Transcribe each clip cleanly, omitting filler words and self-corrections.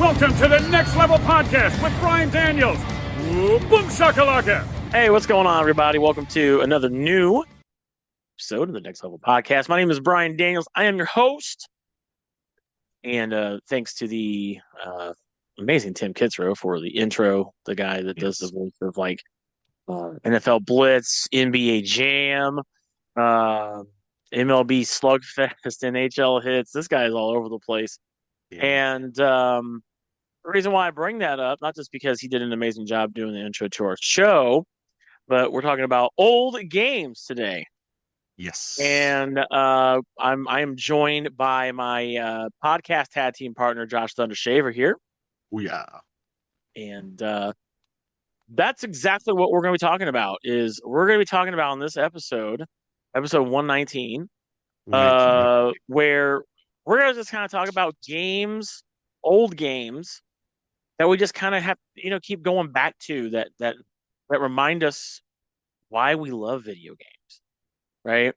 Welcome to the Next Level Podcast with Brian Daniels. Ooh, boom shakalaka. Hey, what's going on, everybody? Welcome to another new episode of the Next Level Podcast. My name is Brian Daniels. I am your host. And thanks to the amazing Tim Kitzrow for the intro, the guy that does the voice of like NFL Blitz, NBA Jam, MLB Slugfest, NHL Hits. This guy is all over the place. Yeah. And the reason why I bring that up, not just because he did an amazing job doing the intro to our show, but we're talking about old games today. Yes. And I am joined by my podcast tag team partner, Josh Thunder Shaver here. Oh, yeah. And that's exactly what we're going to be talking about. We're going to be talking about in this episode 119, where we're going to just kind of talk about games, old games that we just kind of have, keep going back to that remind us why we love video games, right?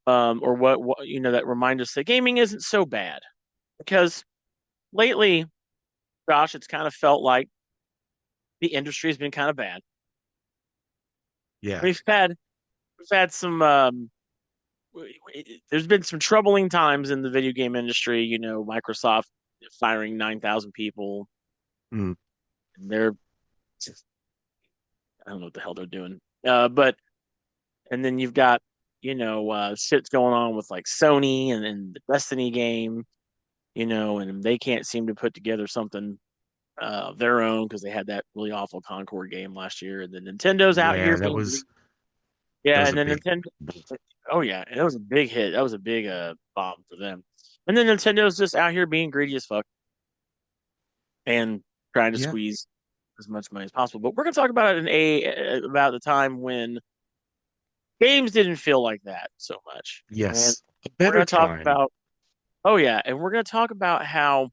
Or what that remind us that gaming isn't so bad. Because lately, Josh, it's kind of felt like the industry has been kind of bad. Yeah. We've had some there's been some troubling times in the video game industry, Microsoft firing 9,000 people. Mm. They're just, I don't know what the hell they're doing. And then you've got, shit's going on with like Sony and the Destiny game, and they can't seem to put together something of their own because they had that really awful Concord game last year. And then Nintendo's out here. Nintendo. Oh yeah, and that was a big hit. That was a big bomb for them. And then Nintendo's just out here being greedy as fuck and trying to squeeze as much money as possible. But we're gonna talk about it about the time when games didn't feel like that so much. Yes, and a better time. And we're gonna talk about how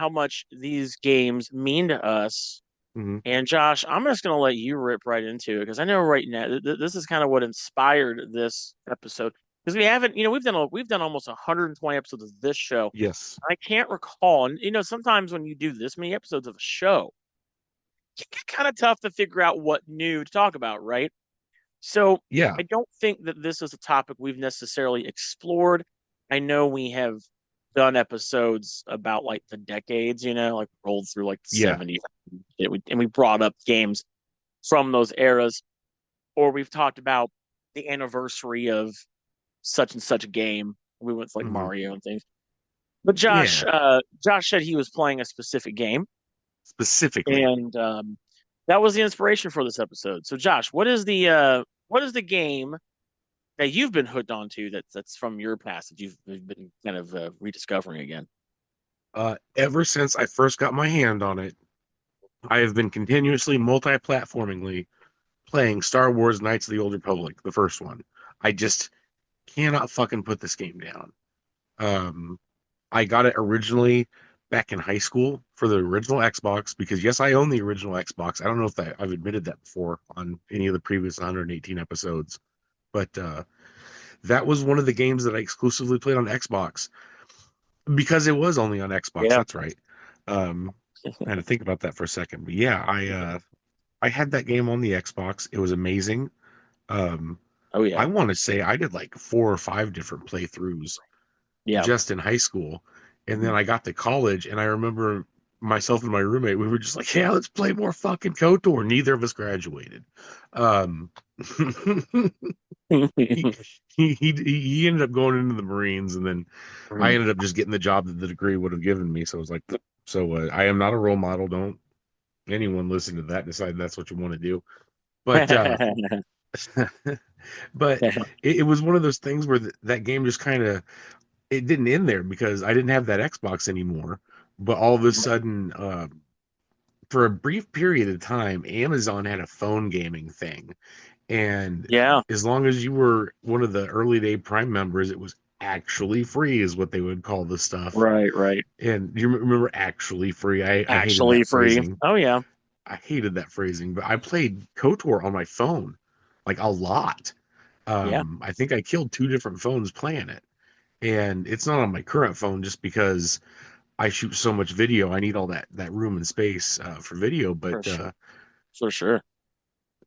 much these games mean to us. Mm-hmm. And Josh, I'm just going to let you rip right into it because I know right now this is kind of what inspired this episode because we haven't, we've done almost 120 episodes of this show. Yes, I can't recall, and sometimes when you do this many episodes of a show, it can get kind of tough to figure out what new to talk about, right? So yeah, I don't think that this is a topic we've necessarily explored. I know we have done episodes about like the decades, like rolled through like the 70s, and we brought up games from those eras, or we've talked about the anniversary of such and such a game. We went to like Mario and things. But Josh said he was playing a specific game specifically, and that was the inspiration for this episode. So, Josh, what is the game that you've been hooked onto that's from your past that you've been kind of rediscovering again? Ever since I first got my hand on it, I have been continuously multi-platformingly playing Star Wars Knights of the Old Republic, the first one. I just cannot fucking put this game down. I got it originally back in high school for the original Xbox because, yes, I own the original Xbox. I don't know if I've admitted that before on any of the previous 118 episodes. But that was one of the games that I exclusively played on Xbox because it was only on Xbox. Yeah. That's right. I had to think about that for a second. But yeah, I had that game on the Xbox. It was amazing. I want to say I did like 4 or 5 different playthroughs just in high school. And then I got to college and I remember myself and my roommate, we were just like, yeah, let's play more fucking KOTOR. Neither of us graduated. He ended up going into the Marines, and then I ended up just getting the job that the degree would have given me. So I was like, I am not a role model. Don't anyone listen to that decide that's what you want to do. But but it was one of those things where that game just kind of, it didn't end there because I didn't have that Xbox anymore. But all of a sudden, for a brief period of time, Amazon had a phone gaming thing. And as long as you were one of the early day Prime members, it was actually free is what they would call the stuff. Right. And you remember actually free? I actually hated that free. Phrasing. Oh, yeah. I hated that phrasing, but I played KOTOR on my phone like a lot. I think I killed 2 different phones playing it. And it's not on my current phone just because I shoot so much video. I need all that room and space for video. For But sure. For sure.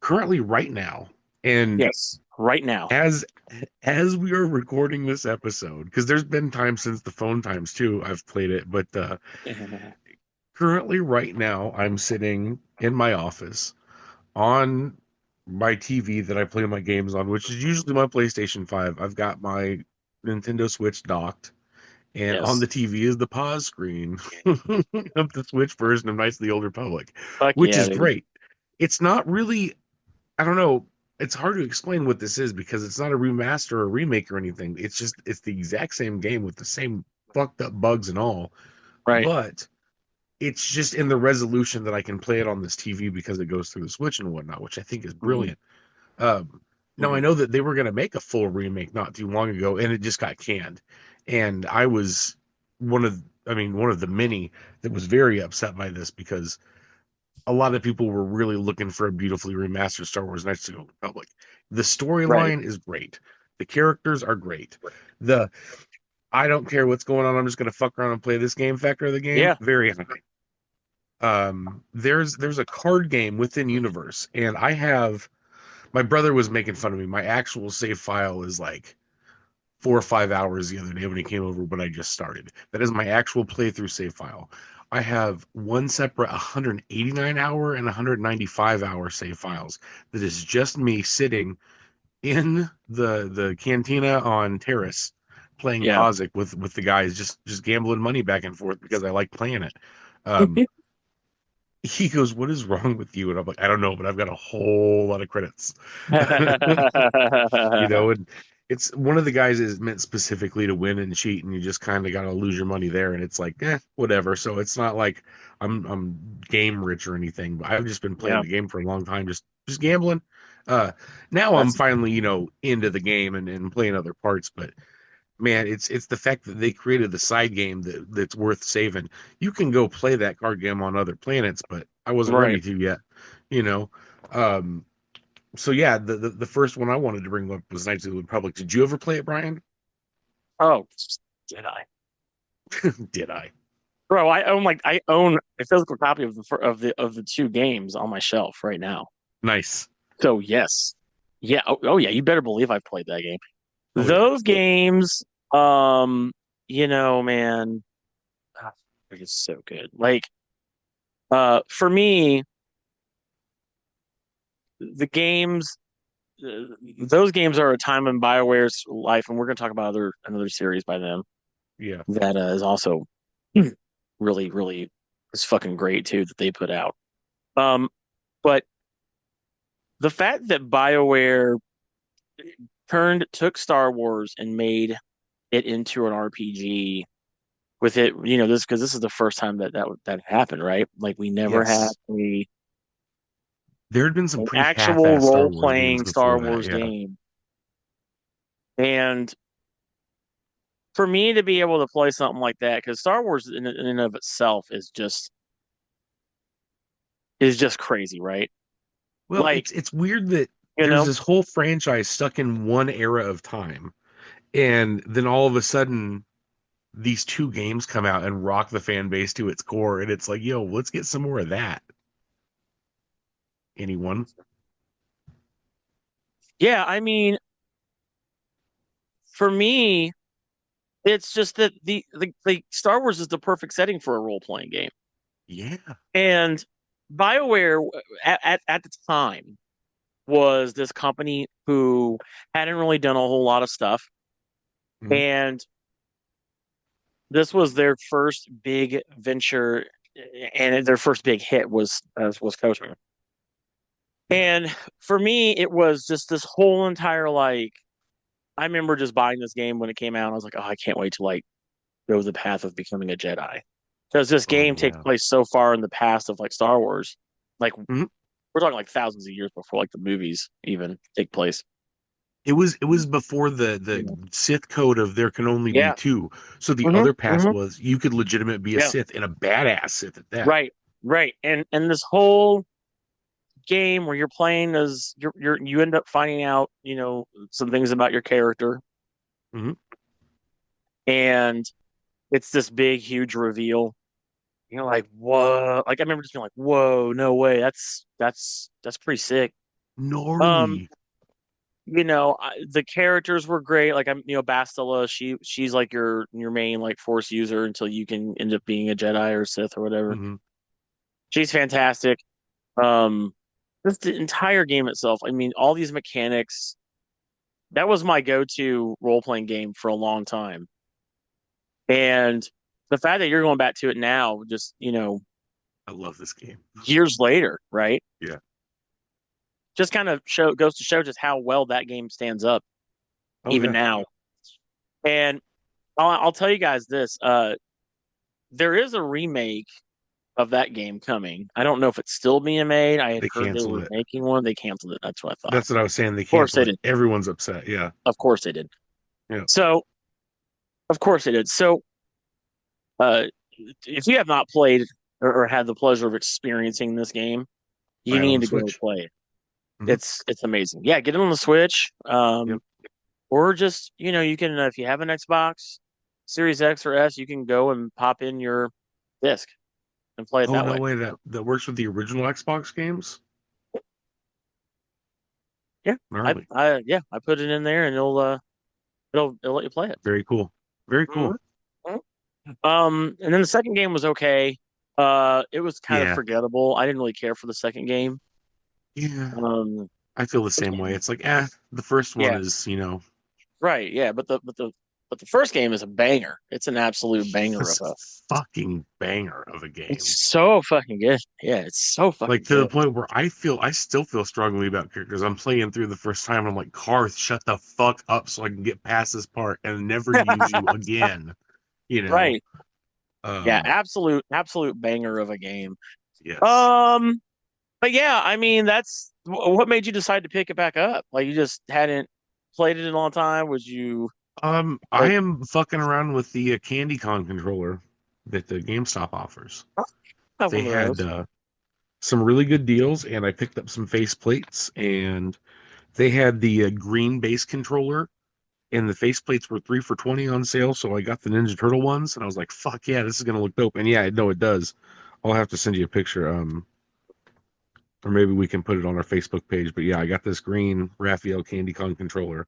currently, right now, and Yes. Right now. as as we are recording this episode, because there's been times since the phone times too, I've played it. But currently, right now, I'm sitting in my office on my TV that I play my games on, which is usually my PlayStation 5. I've got my Nintendo Switch docked, and on Yes. the TV is the pause screen of the Switch version of Knights of the Old Republic, Fuck which yeah, is dude. great. It's not really, I don't know, it's hard to explain what this is because it's not a remaster or a remake or anything. It's the exact same game with the same fucked up bugs and all, Right. but it's just in the resolution that I can play it on this TV because it goes through the Switch and whatnot, which I think is Hmm. brilliant. Now I know that they were going to make a full remake not too long ago, and it just got canned. And I was one of the many that was very upset by this because a lot of people were really looking for a beautifully remastered Star Wars Knights of the Old Republic. The Right. storyline is great. The characters are great. The I don't care what's going on. I'm just going to fuck around and play this game factor of the game. Yeah. Very high. There's a card game within universe, and I have my brother was making fun of me. My actual save file is like 4 or 5 hours the other day when he came over when I just started. That is my actual playthrough save file. I have one separate 189-hour and 195-hour save files that is just me sitting in the cantina on Terrace playing Yeah. Kozik with the guys, just gambling money back and forth because I like playing it. Um, he goes, "What is wrong with you?" And I'm like, "I don't know, but I've got a whole lot of credits." And it's one of the guys is meant specifically to win and cheat, and you just kind of got to lose your money there, and it's like, whatever. So it's not like I'm game rich or anything, but I've just been playing Yeah. the game for a long time, just gambling. Uh, Now I'm That's finally, into the game and playing other parts, but man, it's the fact that they created the side game that's worth saving. You can go play that card game on other planets, but I wasn't ready right. to yet, you know. Um, so yeah, the first one I wanted to bring up was Knights of the Republic. Did you ever play it, Brian? Oh, did I? Did I? Bro, I own a physical copy of the two games on my shelf right now. Nice. So yes. Yeah. Oh yeah, you better believe I've played that game. Oh yeah. Those games, man, ah, they're just so good. Like, for me, the games, those games are a time in BioWare's life, and we're going to talk about another series by them Yeah. that is also really, really is fucking great too that they put out. But the fact that BioWare took Star Wars and made it into an RPG with it, this is the first time that happened, right? Like we never had Yes. a There had been some an pretty actual half-assed Star role Wars games playing Star before that. Wars Yeah. game. And for me to be able to play something like that, because Star Wars in and of itself is just crazy, right? Well, Like, it's weird that you there's know, this whole franchise stuck in one era of time, and then all of a sudden these two games come out and rock the fan base to its core, and it's like, yo, let's get some more of that. Anyone? yeah, I mean, for me, it's just that the Star Wars is the perfect setting for a role playing game. Yeah. And BioWare at the time was this company who hadn't really done a whole lot of stuff. Mhm. And this was their first big venture, and their first big hit was Kotor. Yeah. And for me, it was just this whole entire like I remember just buying this game when it came out. I was like, oh, I can't wait to like go the path of becoming a Jedi. Because this Oh game takes yeah. place so far in the past of like Star Wars. Like Mhm. we're talking like thousands of years before like the movies even take place. It was before the Yeah. Sith code of there can only be Yeah. two. So the Hmm. other path Hmm. was you could legitimately be a Yeah. Sith and a badass Sith at that. Right. Right. And this whole game where you're playing as you end up finding out, some things about your character. Hmm. And it's this big, huge reveal. You're like, whoa! Like I remember just being like, whoa, no way. That's pretty sick. Um, Gnarly. the characters were great. Like Bastila, she's like your main like Force user until you can end up being a Jedi or Sith or whatever. Hmm. She's fantastic. Um, just the entire game itself. I mean, all these mechanics. That was my go-to role-playing game for a long time. And the fact that you're going back to it now, just, I love this game. years later, right? Yeah. Just kind of goes to show just how well that game stands up Oh even yeah. now. And I'll tell you guys this, there is a remake of that game coming. I don't know if it's still being made. I had They heard they canceled were it. making one. They canceled it. That's what I thought. That's what I was saying. They Of course they canceled it. did. Everyone's upset. Yeah. Of course they did. Yeah. So, of course they did. So, uh, if you have not played or had the pleasure of experiencing this game, you Buy it on need the to go Switch. play it. Mhm. It's amazing. Yeah, get it on the Switch. Yep. Or just you can if you have an Xbox Series X or S, you can go and pop in your disc and play it Oh that no way. way. That works with the original Xbox games. Yeah, Gnarly. I put it in there and it'll let you play it. Very cool. Very Mhm. cool. And then the second game was okay. It was kind of Yeah. forgettable. I didn't really care for the second game. Yeah. Um, I feel the same way. It's like, the first one yeah, is, right, yeah, but the first game is a banger. It's an absolute banger of this a. fucking banger of a game. It's so fucking good. Yeah, it's so Like fucking to the good. point where I still feel strongly about characters. I'm playing through the first time and I'm like, Karth, shut the fuck up so I can get past this part and never use you again. You know? Right. Yeah, Um, absolute banger of a game. yes. Um, but yeah, I mean, that's what made you decide to pick it back up. Like you just hadn't played it in a long time. Was you I like, am fucking around with the CandyCon controller that the GameStop offers. "Oh, I have They one of had those? some really good deals, and I picked up some face plates, and they had the green base controller, and the face plates were 3 for $20 on sale. So I got the Ninja Turtle ones, and I was like, "Fuck yeah, this is gonna look dope." And yeah, no, it does. I'll have to send you a picture, or maybe we can put it on our Facebook page. But yeah, I got this green Raphael CandyCon controller,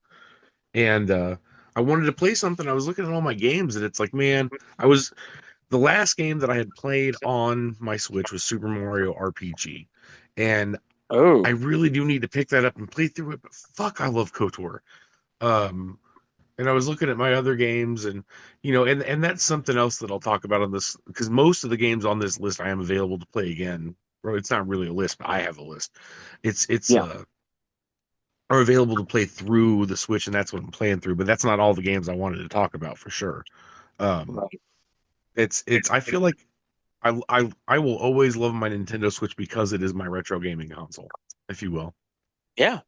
and I wanted to play something. I was looking at all my games, and it's like, man, I was the last game that I had played on my Switch was Super Mario RPG, and I Oh, really do need to pick that up and play through it. But fuck, I love KOTOR. Um, and I was looking at my other games, and and that's something else that I'll talk about on this, because most of the games on this list I am available to play again. Or it's not really a list, but I have a list. It's yeah. are available to play through the Switch, and that's what I'm playing through. But that's not all the games I wanted to talk about for sure. Um, Right. it's I feel like I will always love my Nintendo Switch because it is my retro gaming console, if you will. Yeah,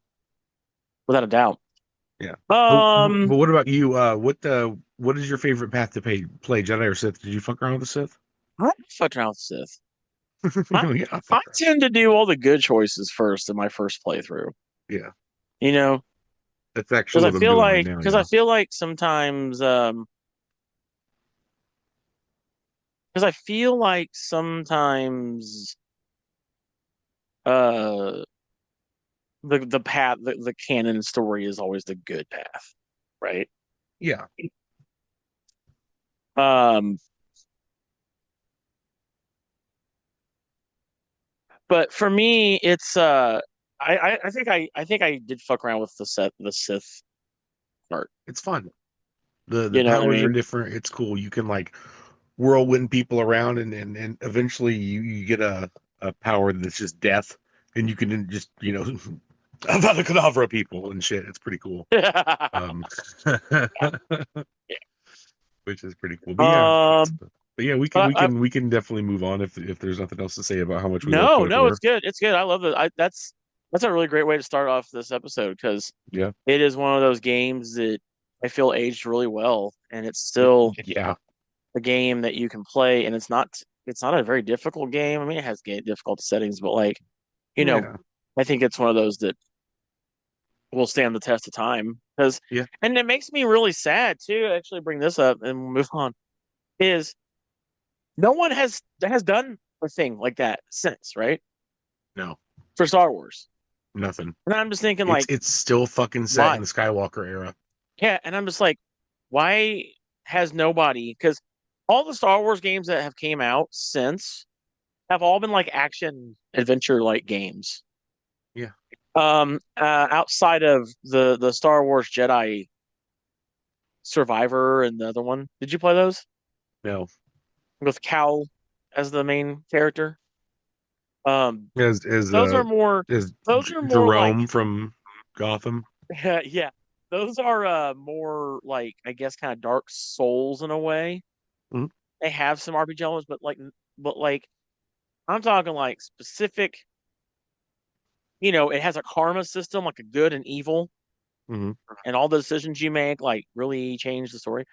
without a doubt. Yeah. But Um, what about you? What is your favorite path to play Jedi or Sith? Did you fuck around with the Sith? I fucked around with Sith. I Yeah, I I fucked around. tend to do all the good choices first in my first playthrough. Yeah, You know, that's actually what I'm doing right now. because I Yeah. feel like sometimes because I feel like sometimes uh the path the canon story is always the good path, right? Yeah. Um, but for me, it's I think I did fuck around with the Sith part. It's fun. The You know what I powers are mean? different. It's cool. You can like whirlwind people around, and eventually you get a power that's just death, and you can just about the Kadavra people and shit. It's pretty cool. Um, which is pretty cool. But yeah, Um, but yeah, we can but we can we can definitely move on if there's nothing else to say about how much we love no, KOTOR. it's good. It's good. I love it. That's a really great way to start off this episode because Yeah, it is one of those games that I feel aged really well, and it's still yeah, a game that you can play, and it's not a very difficult game. I mean, it has difficult settings, but like you know, yeah, I think it's one of those that will stand the test of time because, yeah. and it makes me really sad too. Actually, bring this up and we'll move on. is no one has done a thing like that since, right? No, For Star Wars. nothing. And I'm just thinking It's like, it's still fucking set in why? the Skywalker era. Yeah, and I'm just like, why has nobody? Because all the Star Wars games that have came out since have all been like action adventure like games. Yeah. Outside of the Star Wars Jedi Survivor and the other one, did you play those No. with Cal as the main character? Um, As as those uh are more. as Those are more like, Jerome from Gotham. yeah, those are more like I guess kind of Dark Souls in a way. Mhm. They have some RPG elements, but like I'm talking like specific. It has a karma system, like a good and evil, Mhm. and all the decisions you make like really change the story.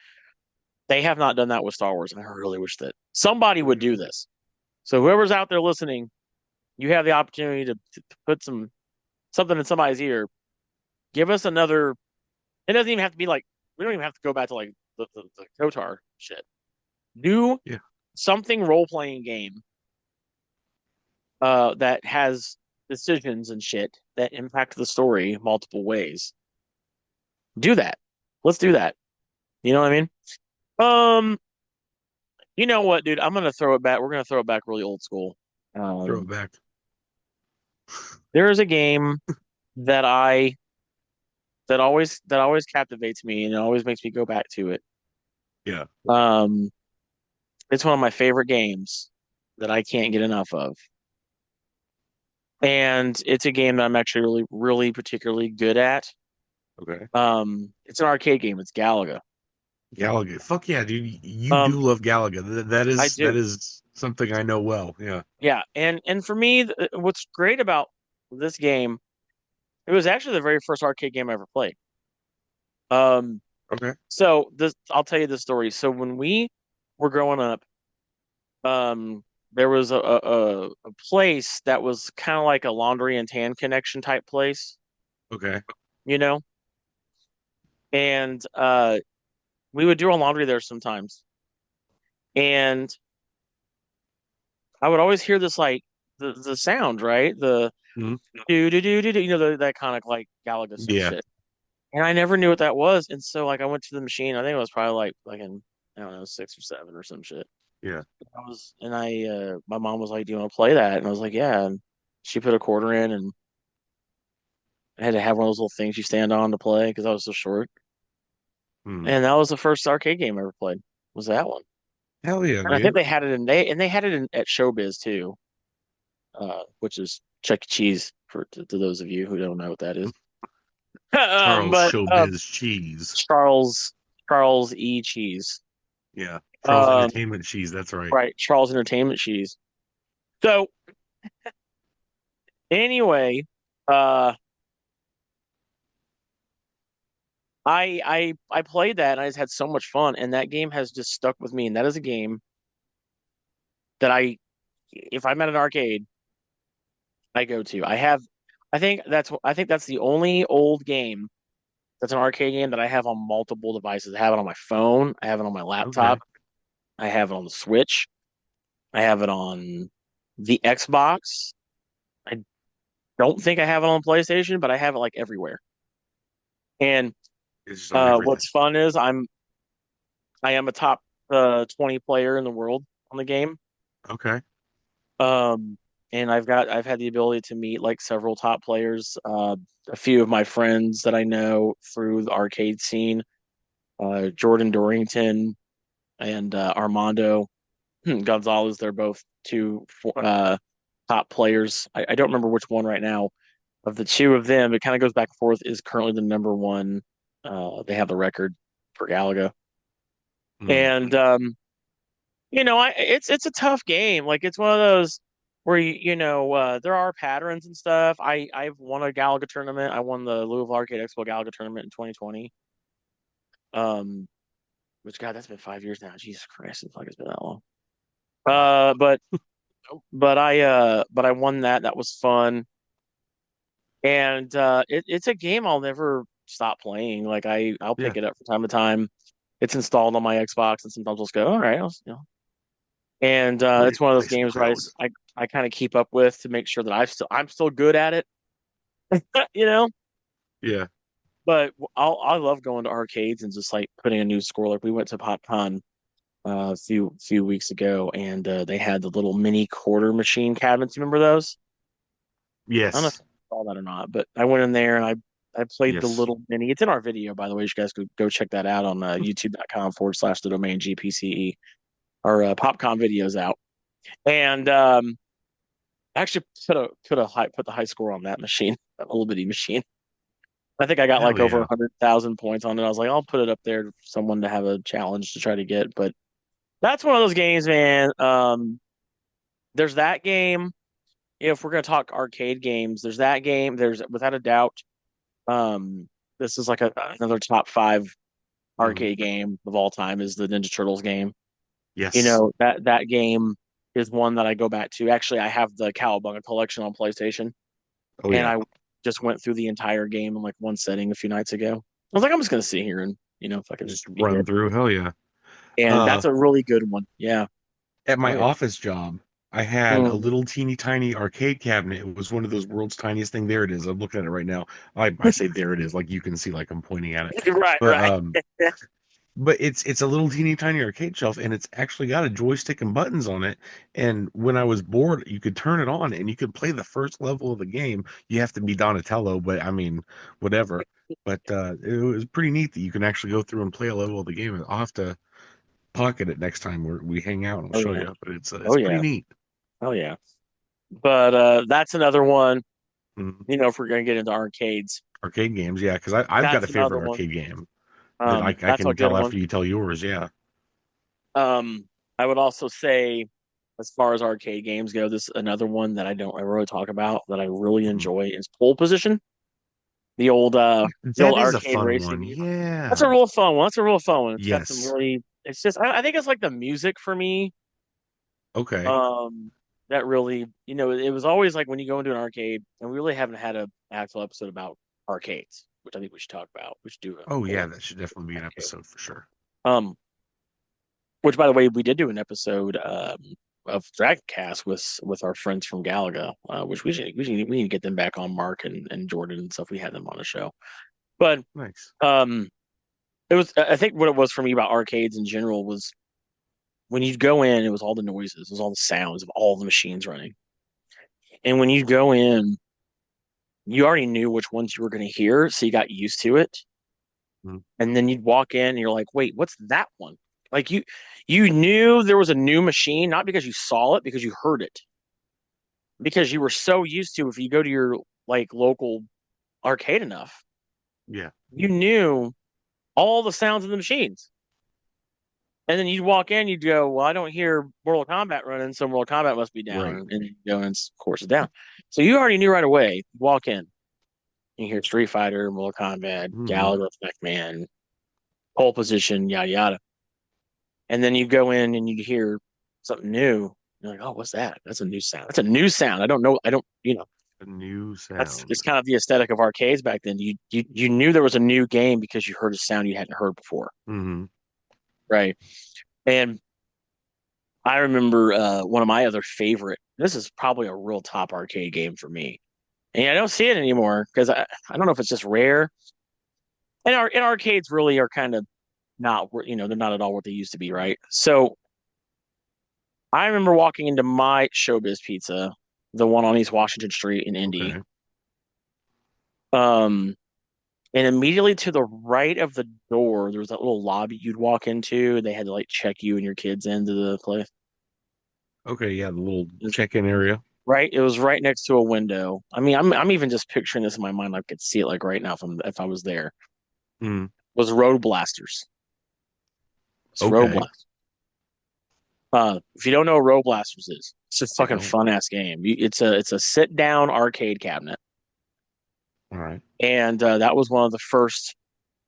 They have not done that with Star Wars, and I really wish that somebody would do this. So whoever's out there listening, you have the opportunity to put something in somebody's ear. Give us another. It doesn't even have to be like we don't even have to go back to like the Kotar shit. Do Yeah. something role playing game that has decisions and shit that impact the story multiple ways. Do that. Let's do that. You know what I mean? Um, you know what, dude? I'm gonna throw it back. We're gonna throw it back really old school. Throw it Um, back. there is a game that I that always captivates me and it always makes me go back to it. Yeah. Um, it's one of my favorite games that I can't get enough of. And it's a game that I'm actually really, really particularly good at. Okay. It's an arcade game. It's Galaga. Galaga. Fuck yeah, dude. You Um, do love Galaga. That I is that do. is something I know well. Yeah. Yeah, and for me, what's great about this game, it was actually the very first arcade game I ever played. Um, Okay. so this, I'll tell you the story. So when we were growing up, there was a place that was kind of like a laundry and tan connection type place, Okay. you know, and we would do our laundry there sometimes, and I would always hear this like the sound, right? The Mhm. do, that kind of like Galaga Yeah. shit. And I never knew what that was. And so like I went to the machine. I think it was probably like in I don't know, 6 or 7 or some shit. Yeah. My mom was like, "Do you want to play that?" And I was like, "Yeah." And she put a quarter in, and I had to have one of those little things you stand on to play because I was so short. Hmm. And that was the first arcade game I ever played. Was that one? Hell yeah, And I think dude. they had it at Showbiz too, which is Chuck E. Cheese to those of you who don't know what that is. Charles But Showbiz Cheese. Charles Charles E. Cheese. Yeah. Charles Um, Entertainment Cheese. That's right. right, Charles Entertainment Cheese. So anyway, uh, I played that and I just had so much fun, and that game has just stuck with me. And that is a game that if I'm at an arcade, I go to. I think that's the only old game that's an arcade game that I have on multiple devices. I have it on my phone, I have it on my laptop, Okay. I have it on the Switch, I have it on the Xbox. I don't think I have it on PlayStation, but I have it like everywhere. And It's just on everything. what's fun is I am a top 20 player in the world on the game. Okay. Um, and I've had the ability to meet like several top players. A few of my friends that I know through the arcade scene, Jordan Dorrington and Armando Gonzalez. They're both two top players. I don't remember which one right now. Of the two of them, it kind of goes back and forth. Is currently the number one. They have the record for Galaga, Hmm. and it's a tough game. Like it's one of those where there are patterns and stuff. I've won a Galaga tournament. I won the Louisville Arcade Expo Galaga tournament in 2020. Um, which God, that's been 5 years now. Jesus Christ, it's like it's been that long. Wow. Uh, but but I won that. That was fun, and it's a game I'll never stop playing. Like I'll Yeah. pick it up from time to time. it's installed on my Xbox, and sometimes I'll just go, all right, and Play it's one of those play some games where code. I kind of keep up with to make sure that I'm still good at it, you know. Yeah. But I love going to arcades and just like putting a new score. Like we went to PopCon a few weeks ago, and they had the little mini quarter machine cabinets. You remember those? I don't know if Yes. you saw that or not, but I went in there and I played the Yes. little mini. It's in our video, by the way. You guys could go check that out on youtube.com/, the domain GPCE. Our PopCon videos out, and I actually put the high score on that machine, that little bitty machine. I think I got Hell like over yeah. 100,000 points on it. I was like, I'll put it up there for someone to have a challenge to try to get. But that's one of those games, man. There's that game. If we're gonna talk arcade games, there's that game. There's without a doubt. Um, this is like another top five Mhm. arcade game of all time is the Ninja Turtles game. You Yes. know, that game is one that I go back to. Actually, I have the Cowabunga collection on PlayStation, Oh and yeah. I just went through the entire game in like one setting a few nights ago. I was like, I'm just gonna sit here and if I can just Just beat run it. through. Hell yeah. And Uh, that's a really good one. Yeah. at Oh my yeah. office job, I had a Mm. little teeny tiny arcade cabinet. It was one of those world's tiniest thing. There it is. I'm looking at it right now. I say there it is, like you can see, like I'm pointing at it. Right, But right. it's a little teeny tiny arcade shelf, and it's actually got a joystick and buttons on it. And when I was bored, you could turn it on and you could play the first level of the game. You have to be Donatello, but I mean, whatever. But it was pretty neat that you can actually go through and play a level of the game. I'll have to pocket it next time we hang out and I'll Oh show yeah. you. But Oh it's pretty yeah. neat. Oh yeah. But that's another one, Mhm. if we're gonna get into arcades. Arcade games, yeah, because I've got That's a another favorite one. arcade game that I That's a can good tell one. after you tell yours. Yeah. Um, I would also say, as far as arcade games go, this is another one that I don't ever really talk about that I really Mhm. enjoy is Pole Position, the old That is a arcade fun racing one. game. That's a Yeah. real fun one. That's a real fun one. It's got some Yes. really. It's just I think it's like the music for me. Okay. Um, that really it was always like when you go into an arcade, and we really haven't had a actual episode about arcades, which I think we should talk about. We should do a Oh whole yeah, episode that should definitely be on an arcade. episode for sure. Um, which by the way, we did do an episode of Dragon Cast with our friends from Galaga, which we need to get them back on, Mark and Jordan and stuff. We had them on the show, but Nice. um, it was I think what it was for me about arcades in general was when you'd go in, it was all the noises, it was all the sounds of all the machines running, and when you go in, you already knew which ones you were going to hear, so you got used to it. Mhm. And then you'd walk in and you're like, wait, what's that one? Like you knew there was a new machine, not because you saw it, because you heard it. Because you were so used to if you go to your like local arcade enough, Yeah. you knew all the sounds of the machines. And then you'd walk in, you'd go, well, I don't hear Mortal Kombat running, so Mortal Kombat must be Right. down. And you go, and of course it's down. So you already knew right away. Walk in, you hear Street Fighter, Mortal Kombat, Hmm. Galaga, Pac-Man, pole position, yada yada. And then you go in and you hear something new. You're like, oh, what's that? That's a new sound. That's a new sound. I don't know. I don't, A new that's sound. it's kind of the aesthetic of arcades back then. You knew there was a new game because you heard a sound you hadn't heard before. Hmm. Right. And I remember one of my other favorite, this is probably a real top arcade game for me. And I don't see it anymore because I don't know if it's just rare. And arcades really are kind of not, they're not at all what they used to be, right? So I remember walking into my Showbiz Pizza, the one on East Washington Street in Indy. Okay. Um, and immediately to the right of the door, there was that little lobby you'd walk into. They had to like check you and your kids into the place. Okay. Yeah. The little It was, check-in area. right, it was right next to a window. I mean, I'm even just picturing this in my mind. I could see it like right now if I was there. Mm. Was Road Blasters. It's Road Okay. Blasters. If you don't know what Road Blasters is, it's a I fucking don't. fun ass game. It's a sit down arcade cabinet. All right. And that was one of the first,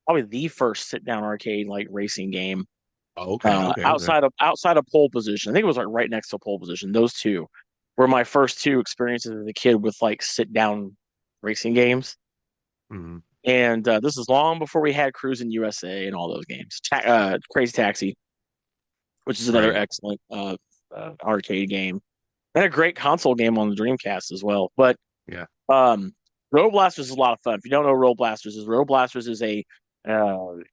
probably the first sit down arcade like racing game Oh, okay. Okay. Okay. outside of pole position. I think it was like right next to pole position. Those two were my first two experiences as a kid with like sit down racing games. Hmm. And this is long before we had Cruising USA and all those games. Crazy Taxi, which is another Right. excellent arcade game, and a great console game on the Dreamcast as well. But Yeah. Road Blasters is a lot of fun. If you don't know what Road Blasters is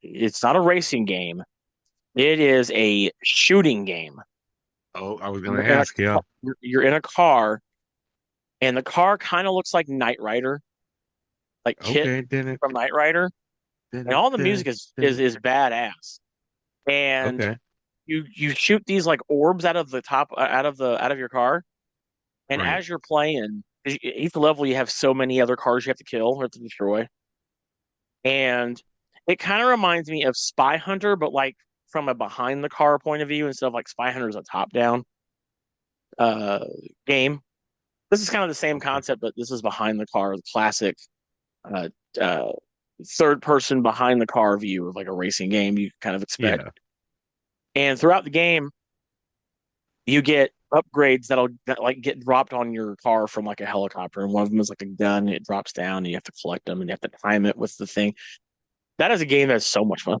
it's not a racing game. It is a shooting game. Oh, I was You're gonna in a, ask. Yeah. you're in a car, and the car kind of looks like Knight Rider, like Kit Okay. Did it? from Knight Rider, Did and it? all the Did music it? is Did is it? is badass. And Okay. you shoot these like orbs out of the top out of your car, and Right. as you're playing, each level you have so many other cars you have to kill or to destroy, and it kind of reminds me of Spy Hunter, but like from a behind the car point of view instead of like Spy Hunter is a top down uh game. This is kind of the same Okay. concept, but this is behind the car, the classic uh, uh, third person behind the car view of like a racing game you kind of expect. Yeah. And throughout the game, you get upgrades that like get dropped on your car from like a helicopter, and one of them is like a gun. And it drops down, and you have to collect them, and you have to time it with the thing. That is a game that's so much fun.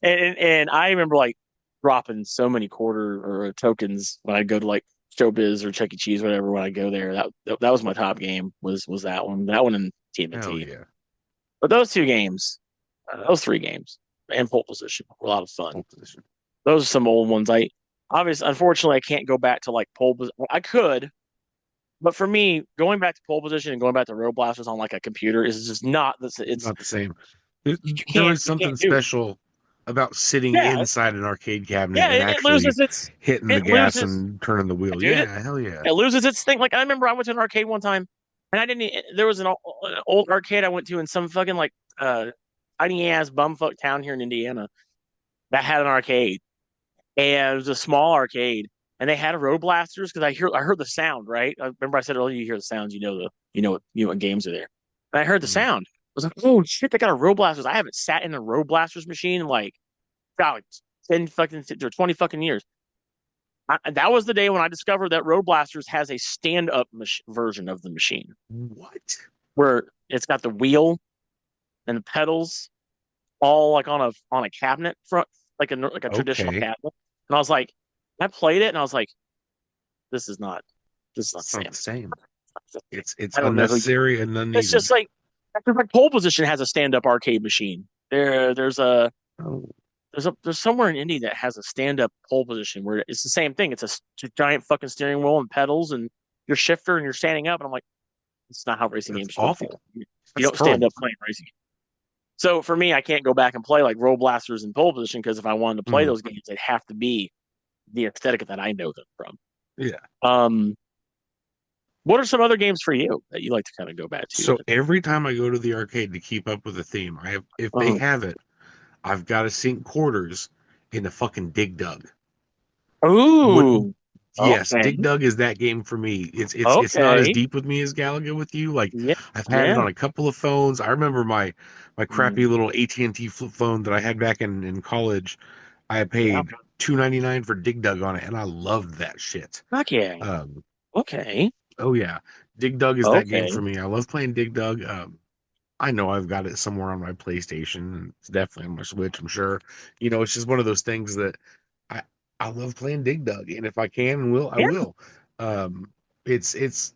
And I remember like dropping so many quarter or tokens when I go to like Showbiz or Chuck E. Cheese, whatever. When I go there, that was my top game. Was that one and Hell TMNT. yeah. But those two games, those three games, and Pole Position were a lot of fun. Pole position. Those are some old ones. Unfortunately, I can't go back to like pole. I could, but for me, going back to pole position and going back to Road Blasters on like a computer is just not this. It's Not the same. There, you there can't was you something can't do it. special about sitting Yeah, inside an arcade cabinet yeah. and It loses actually its hitting the it gas loses, and turning the wheel. dude. Yeah, hell yeah. It loses its thing. Like I remember I went to an arcade one time, and I didn't. There was an old arcade I went to in some fucking like tiny ass bumfuck town here in Indiana that had an arcade, and it was a small arcade, and they had a Road Blasters because I heard the sound, right. I remember I said earlier, you hear the sounds, you know what games are there, and I heard the Mhm. sound. I was like, oh shit, they got a Road Blasters. I haven't sat in a Road Blasters machine in like God, 10 fucking or 20 fucking years. That was the day when I discovered that Road Blasters has a stand-up version of the machine What? where it's got the wheel and the pedals all like on a cabinet front, like a traditional Okay. cabinet. And I was like, I played it, and I was like, this is not the It's not same. the same. It's I don't know. unnecessary and It's unneeded. just like Pole Position has a stand-up arcade machine. Oh, There's somewhere in Indy that has a stand-up pole position where it's the same thing. It's a giant fucking steering wheel and pedals and your shifter, and you're standing up. And I'm like, it's not how racing that's games are supposed to be. awful. You That's don't stand terrible. up playing racing games. So for me, I can't go back and play like Road Blasters and pole position because if I wanted to play Mhm. those games, they'd have to be the aesthetic that I know them from. Yeah. Um, what are some other games for you that you like to kind of go back to? So every time I go to the arcade to keep up with the theme, I have if they Uh, have it, I've got to sink quarters in the fucking Dig Dug. What? ooh, Yes, okay, Dig Dug is that game for me. It's not as okay, deep with me as Galaga with you. Like yeah, I've had it yeah. on a couple of phones. I remember my crappy Mm, little AT&T flip phone that I had back in college. I yeah. paid $2.99 for Dig Dug on it, and I loved that shit. Fuck yeah. Um, Okay. oh yeah, Dig Dug is that game Okay. for me. I love playing Dig Dug. I know I've got it somewhere on my PlayStation. It's definitely on my Switch, I'm sure. It's just one of those things that I I love playing Dig Dug, and if I can and will, I Yeah. will. It's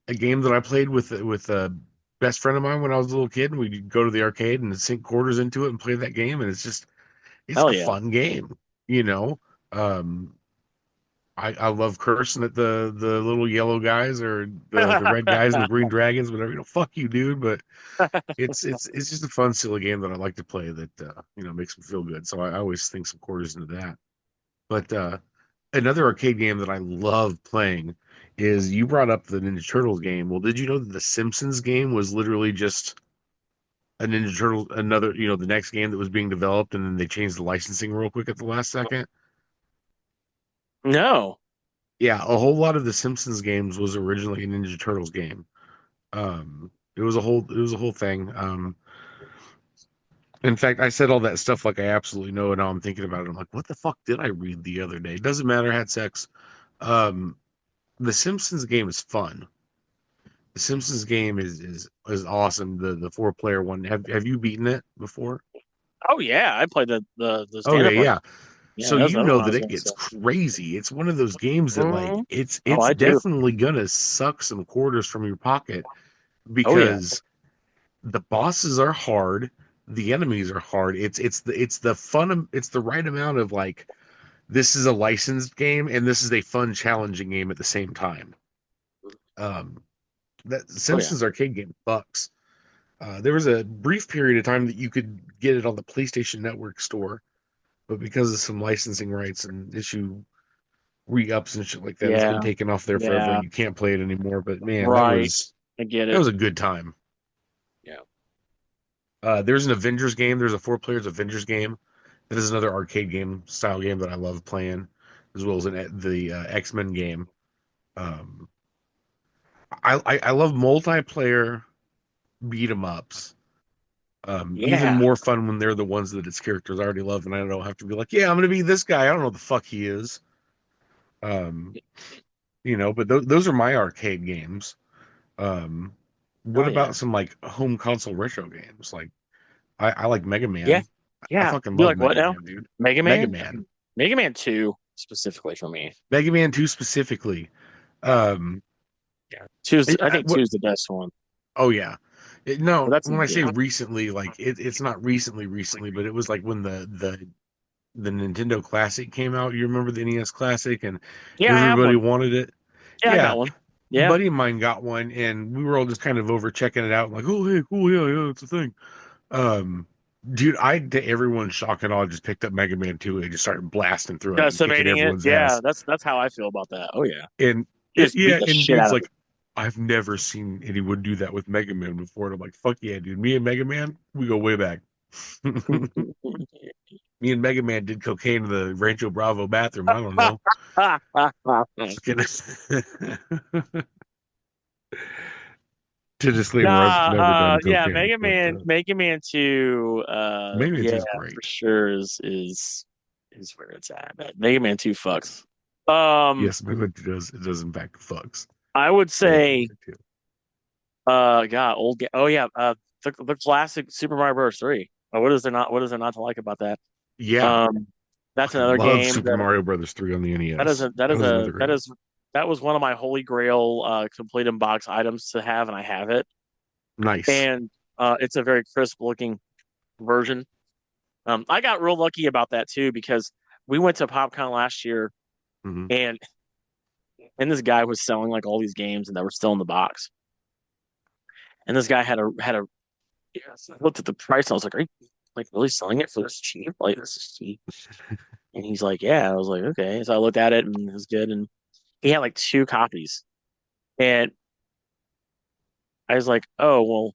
a game that I played with a best friend of mine when I was a little kid, and we'd go to the arcade and sink quarters into it and play that game, and it's Hell a yeah. fun game, you know. Um, I love cursing at the little yellow guys or the red guys and the green dragons, whatever. Fuck you, dude. But it's just a fun, silly game that I like to play that makes me feel good. So I always think some quarters into that. But another arcade game that I love playing is you brought up the Ninja Turtles game. Well, did you know that the Simpsons game was literally just a Ninja Turtle, another, the next game that was being developed, and then they changed the licensing real quick at the last second? No. Yeah, a whole lot of the Simpsons games was originally a Ninja Turtles game. It was a whole thing. In fact, I said all that stuff like I absolutely know, and now I'm thinking about it. I'm like, what the fuck did I read the other day? It doesn't matter, had sex. Um, the Simpsons game is fun. The Simpsons game is awesome. The 4 player one. Have you beaten it before? Oh yeah, I played the stand Okay, up version. yeah. Yeah, So that's you the other know one I that was it gonna gets say. crazy. It's one of those games that like Mhm. it's Oh, it's I do. definitely gonna suck some quarters from your pocket Oh yeah, because the bosses are hard, the enemies are hard. It's the fun, it's the right amount of like this is a licensed game and this is a fun challenging game at the same time. Um that oh yeah, Simpsons arcade game bucks. There was a brief period of time that you could get it on the PlayStation Network store, but because of some licensing rights and issue re-ups and shit like that, it's been yeah, taken off there forever yeah. and you can't play it anymore. But man, that Right, was I get that it. was a good time. Yeah, There's an Avengers game. There's a 4 players Avengers game. That is another arcade game style game that I love playing, as well as the X-Men game. Um, I love multiplayer beat 'em ups. Even yeah. more fun when they're the ones that its characters I already love, and I don't have to be like, yeah, I'm gonna be this guy. I don't know what the fuck he is. Um, but those are my arcade games. Um, Oh what yeah, about some like home console retro games? Like I like Mega yeah, Man. I yeah. fucking You love like what Mega now? Man, dude. Mega Mega Man? Man. Mega Man 2 specifically for me. Mega Man 2 specifically. Um, Yeah, two's. I think what? two's the best one. Oh yeah. But No, that's when I say yeah, recently, like it's not recently, but it was like when the Nintendo Classic came out. You remember the NES Classic, and yeah. I have everybody one. wanted it. Yeah, I Yeah, got one. a Yeah. buddy of mine got one, and we were all just kind of over checking it out, like, oh hey, cool, yeah, yeah, it's a thing. Um, dude, to everyone's shock and awe, just picked up Mega Man 2 and just started blasting through it and kicking Decimating it. everyone's Yeah, ass. that's how I feel about that. Oh yeah, And you just beat yeah, the and shit out dude's of it. like, I've never seen anyone do that with Mega Man before. And I'm like, fuck yeah, dude. Me and Mega Man, we go way back. Me and Mega Man did cocaine in the Rancho Bravo bathroom. I don't know. To disclaimer, I've never done yeah, cocaine, but Mega Man 2, Mega Man 2 yeah, is for great. sure is where it's at. But Mega Man 2 fucks. Um, Yes, Mega Man 2 does. It does, in fact, fucks. I would I love Mega say, Man 2. God, oh yeah, the classic Super Mario Bros. 3. What is there not to like about that? Yeah, Um, that's fucking another love game Super Mario Brothers 3 on the that is NES. a that That is was a another great one. that was one of my holy grail complete in box items to have, and I have it. Nice. And it's a very crisp looking version. I got real lucky about that too because we went to PopCon last year Hmm. and this guy was selling like all these games and that were still in the box. And this guy had a I looked at the price and I was like, "Are you like really selling it for this cheap? Like this is cheap." And he's like, "Yeah." I was like, "Okay." So I looked at it and it was good. And he had like 2 copies. And I was like, "Oh well,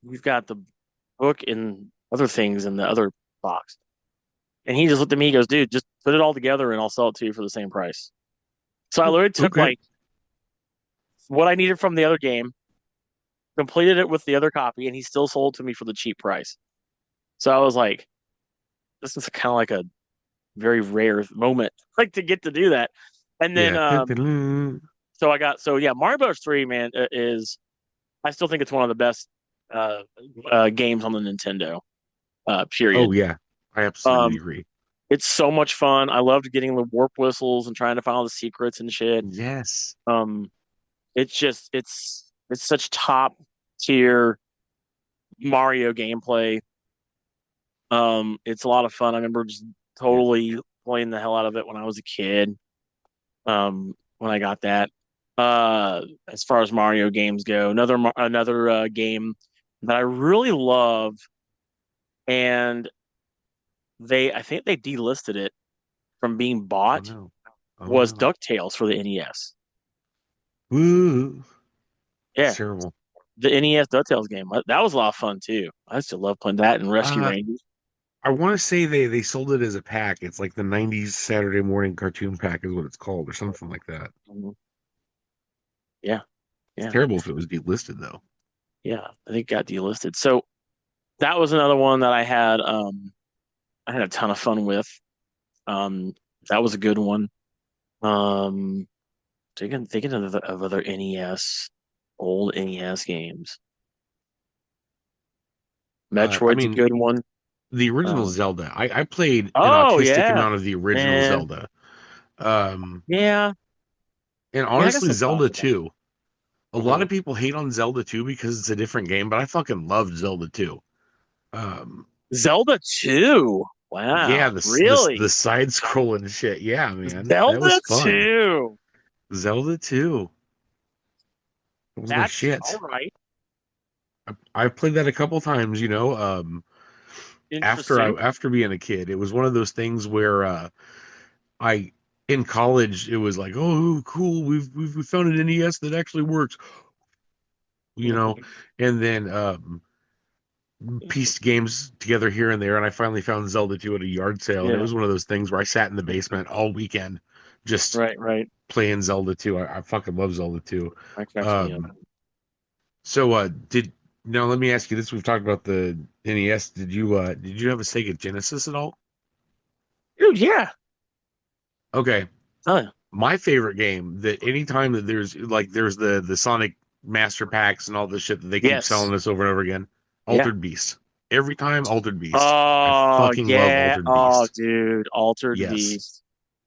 we've got the book and other things in the other box." And he just looked at me. He goes, "Dude, just put it all together and I'll sell it to you for the same price." So I literally took Okay. like what I needed from the other game, completed it with the other copy, and he still sold to me for the cheap price. So I was like, this is kind of like a very rare moment, like to get to do that. And then, Yeah. so I got, so yeah, Mario Bros. 3, man, is, I still think it's one of the best uh, games on the Nintendo, Oh period. yeah. I absolutely Um, agree. it's so much fun. I loved getting the warp whistles and trying to find all the secrets and shit. Yes. Um, it's just, it's such top tier Mario gameplay. It's a lot of fun. I remember just Yeah. totally playing the hell out of it when I was a kid. When I got that. As far as Mario games go, another game that I really love, and I think they delisted it from being Oh bought, no. Oh was no. DuckTales for the NES. Woo. It's Yeah, terrible. the NES DuckTales game. That was a lot of fun too. I used to love playing that and Rescue Uh Rangers. I want to say they sold it as a pack. It's like the 90s Saturday morning cartoon pack is what it's called or something like that. Mhm. Yeah, It's yeah, terrible if it was delisted though. yeah. I think it got delisted. So that was another one that I had a ton of fun with. Um, that was a good one. Um, thinking of other NES. Old NES games. I Metroid's a mean, good one. the original Um, Zelda. I played an oh autistic yeah, amount of the original man. Zelda. Um, Yeah, and yeah. I guess honestly, I thought Zelda of that. 2. A lot Mhm. of people hate on Zelda 2 because it's a different game, but I fucking loved Zelda 2. Um, Zelda 2. yeah, Wow, the really? side scrolling shit. Yeah, man, that was Zelda fun. 2. Zelda 2 was my That's all shit. right. I've played that a couple times. Interesting. After being a kid, it was one of those things where I in college it was like, oh, cool, we found an NES that actually works, you know, and then pieced games together here and there, and I finally found Zelda 2 at a yard sale, and it Yeah. was one of those things where I sat in the basement all weekend just Right, right. playing Zelda 2. I fucking love Zelda 2. That cracks me up. Um, so did now let me ask you this. We've talked about the NES. Did you have a Sega Genesis at all? Dude, yeah. Okay. Oh, My favorite game that anytime that there's the Sonic Master Packs and all this shit that they keep yes. selling us over and over again, Yeah. Altered Beast. Every time Altered Beast. I Oh, fucking love yeah. Altered Oh, Beast. dude. Altered Yes. Beast.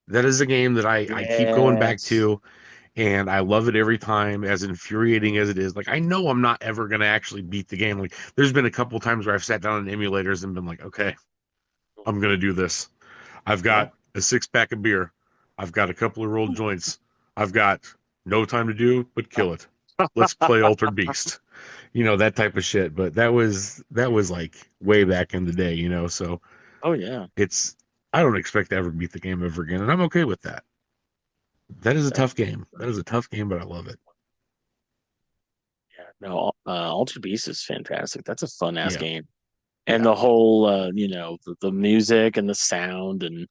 That is a game that I keep going back Yes. to, and I love it every time, as infuriating as it is. Like I know I'm not ever gonna actually beat the game. Like there's been a couple times where I've sat down in emulators and been like, okay, I'm gonna do this. I've Yeah. got a 6 pack of beer. I've got a couple of rolled joints. I've got no time to do but kill it. Let's play Altered Beast. That type of shit. But that was like way back in the day, so Oh, yeah. it's I don't expect to ever beat the game ever again, and I'm okay with that. That is a That's tough game. That is a tough game, but I love it. yeah. No, Altered Beast is fantastic. That's a fun ass Yeah. game. And Yeah. the whole the music and the sound and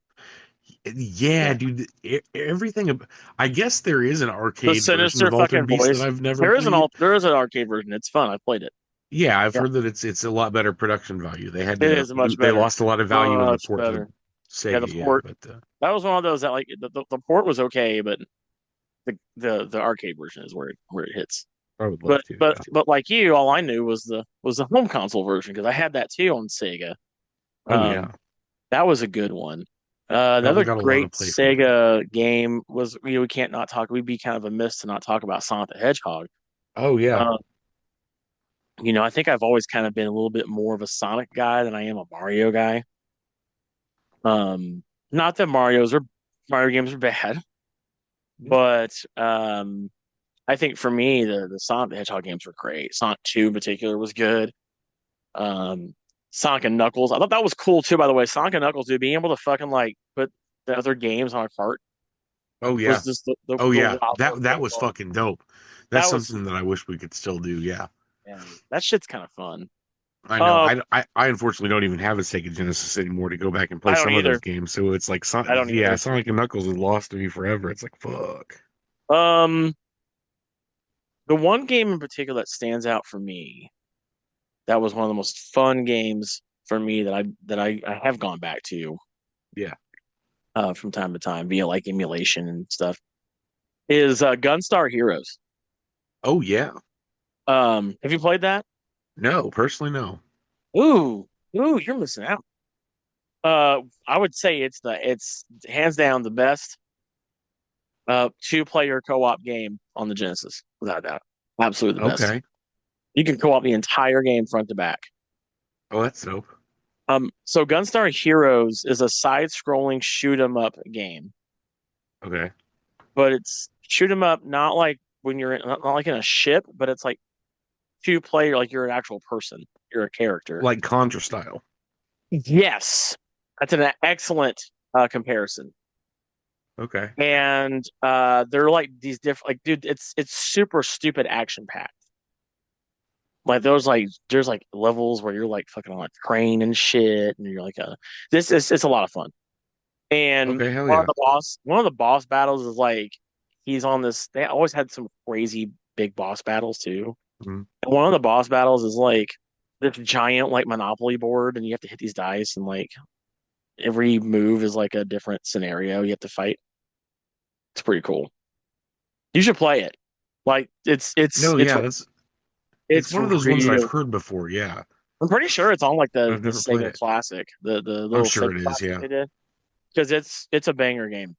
Yeah, yeah. dude. Everything. I guess there is an The arcade version sinister of Altered fucking Beast that voice. I've never played. There is an arcade version. It's fun. I played it. Yeah, I've Yeah. heard that it's a lot better production value. They had It to is much they better. lost a lot of value in the Much port to better. Yeah, the Sega. Yeah, port but that was one of those that like the port was okay, but the arcade version is where it hits. I would love to. Yeah. But like you, all I knew was the home console version because I had that too on Sega. Oh yeah, Um, that was a good one. that one Another got a lot great of play for me. Sega game was we can't not talk. We'd be kind of amiss to not talk about Sonic the Hedgehog. Oh yeah. Uh, I think I've always kind of been a little bit more of a Sonic guy than I am a Mario guy. Um, Not that Mario games are bad, but I think for me the Sonic the Hedgehog games were great. Sonic 2 in particular was good. Um, Sonic and Knuckles. I thought that was cool too, by the way. Sonic and Knuckles, dude, being able to fucking like put the other games on a cart Oh yeah. was just Oh the yeah. wild That was fucking dope. That's that was something that I wish we could still do. Yeah. man, that shit's kind of fun. I know. Uh, I unfortunately don't even have a Sega Genesis anymore to go back and play I don't some of those either. games. So it's like, I don't yeah, either. Sonic and Knuckles is lost to me forever. It's like, fuck. Um, the one game in particular that stands out for me, that was one of the most fun games for me I have gone back to Yeah. from time to time via like emulation and stuff, is Gunstar Heroes. Oh yeah. Have you played that? No, personally, no. Ooh, you're missing out. I would say it's hands down the best two-player co-op game on the Genesis, without a doubt. Absolutely the best. Okay. You can co-op the entire game front to back. Oh, that's dope. So Gunstar Heroes is a side-scrolling shoot 'em up game, Okay. but it's shoot 'em up not like when you're not like in a ship, but it's like two-player, like you're an actual person, you're a character. Like Contra style. Yes, that's an excellent comparison. Okay. And they're like these different, like, dude, it's super stupid action packed. Like there's like levels where you're like fucking on like crane and shit, and you're like this is it's a lot of fun. And Okay, hell yeah. one of the boss battles is like he's on this. They always had some crazy big boss battles too. Mhm. And one of the boss battles is like this giant like Monopoly board, and you have to hit these dice, and like every move is like a different scenario you have to fight. It's pretty cool. You should play it. Like No, yeah, it's it's one of those ones that I've real. heard before. Yeah, I'm pretty sure it's on like but I've the never played Sega it. Classic, the I'm little sure Sega it is. Classic Yeah, they did, because it's a banger game.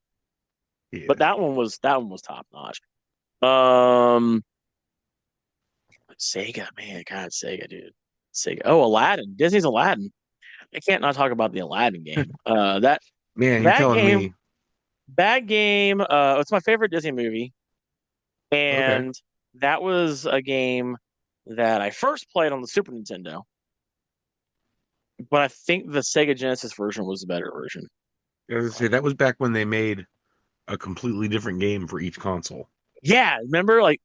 But yeah. that one was top notch. Um, Sega, man, God, Sega, dude, Sega. Oh, Aladdin, Disney's Aladdin. I can't not talk about the Aladdin game. Man, you're That telling game, me. that game. It's my favorite Disney movie, Okay, and that was a game that I first played on the Super Nintendo. But I think the Sega Genesis version was the better version. I was gonna say that was back when they made a completely different game for each console. Yeah, remember like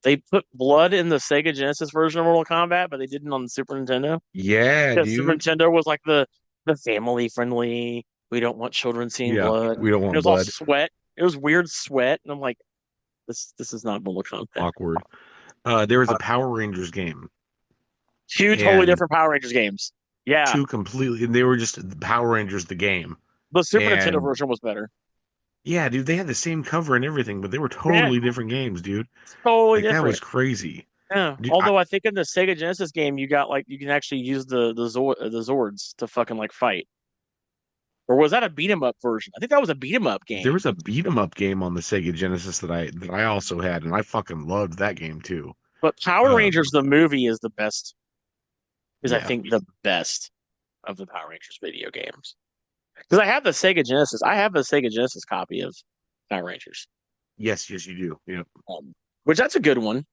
they put blood in the Sega Genesis version of Mortal Kombat, but they didn't on the Super Nintendo. Yeah, The Super dude. Nintendo was like the family friendly. We don't want children seeing Yeah, blood. we don't And it want was all blood. sweat. It was weird sweat, and I'm like, this is not Mortal Kombat. Awkward. There was a Power Rangers game, Two totally and different Power Rangers games. Yeah, two completely. And they were just the Power Rangers, the game. the Super Nintendo And version was better. yeah, dude, they had the same cover and everything, but they were Yeah, totally different games, dude. totally Like that was different. crazy. Yeah. Dude, Although I think in the Sega Genesis game, you got like you can actually use the Zords to fucking like fight. Or was that a beat 'em up version? I think that was a beat 'em up there game. was a beat 'em up game on the Sega Genesis that I also had, and I fucking loved that game too. But Power Rangers Um, the movie is the best. Is I yeah. think the best of the Power Rangers video games. Because I have the Sega Genesis. I have the Sega Genesis copy of Power Rangers. Yes, yes, you do. Yeah. Which that's a good one.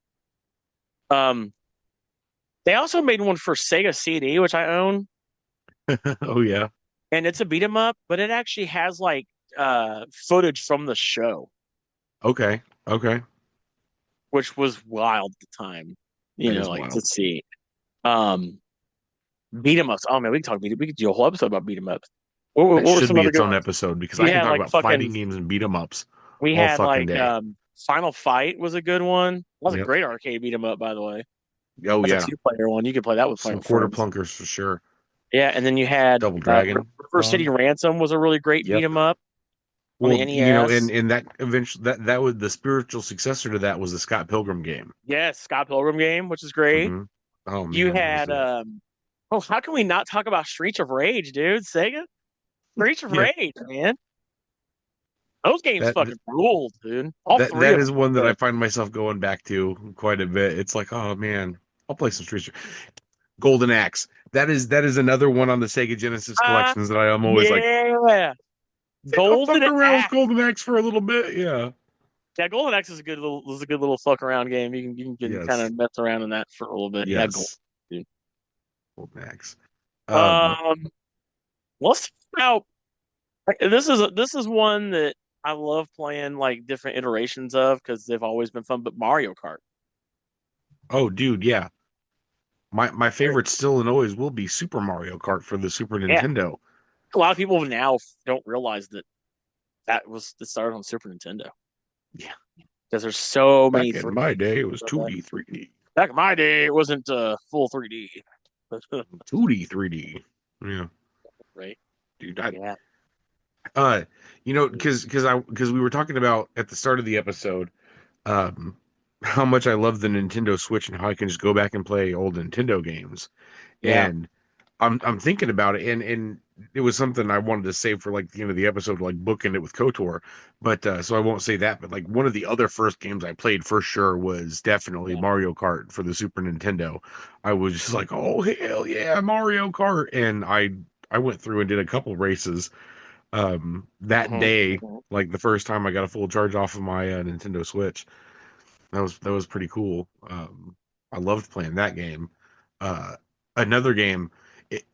Um, they also made one for Sega CD, which I own, Oh yeah. and it's a beat 'em up, but it actually has like footage from the show, Okay. Okay. which was wild at the time. That is Like to wild. see. Um, beat 'em ups. Oh man, we could do a whole episode about beat 'em ups. That What were should some be other its good own ones? episode because I We can had talk like about fucking fighting games and beat 'em ups we all had fucking like day. Final Fight was a good one. That was a Yep. great arcade beat 'em up, by the way. Oh That's a yeah. two-player one. You could play that with Some quarter friends. plunkers for sure. Yeah, and then you had Double Dragon. River City Ransom was a really great beat Yep. 'em up on the Well, NES. and that eventually that was the spiritual successor to that was the Scott Pilgrim game. Yes, Scott Pilgrim game, which is great. Hmm. Oh You man, that was had oh, how can we not talk about Streets of Rage, dude? Sega? Streets of yeah. Rage, man. Those games That fucking ruled, dude. All three that of is them were one that I good. find myself going back to quite a bit. It's like, oh man, I'll play some Street. Golden Axe. That is another one on the Sega Genesis Uh, collections that I am always like, yeah. I'll fuck Golden around with Axe. Golden Axe for a little bit. Yeah. Yeah, Golden Axe is a good little fuck around game. You can kind Yes. of mess around in that for a little bit. Yeah, Golden. Yes. Dude. Golden Axe. Um, let's talk about this is one that I love playing like different iterations of because they've always been fun. But Mario Kart. Oh, dude, yeah. My favorite still and always will be Super Mario Kart for the Super Yeah, Nintendo. a lot of people now don't realize that started on Super Nintendo Yeah. because there's so many Back in three. my day, it was 2D, 3D, Back in my day, it wasn't full 3D. 2D, 3D. Yeah, Right? dude. Yeah. Uh, because we were talking about at the start of the episode, um, how much I love the Nintendo Switch and how I can just go back and play old Nintendo games. Yeah. And I'm thinking about it, and it was something I wanted to save for like the end of the episode, like bookend it with KOTOR. But so I won't say that. But like one of the other first games I played for sure was definitely Yeah. Mario Kart for the Super Nintendo. I was just like, oh hell yeah, Mario Kart, and I went through and did a couple races that Mhm. day, Mhm. like the first time I got a full charge off of my Nintendo Switch. That was pretty cool. I loved playing that game. Uh, Another game.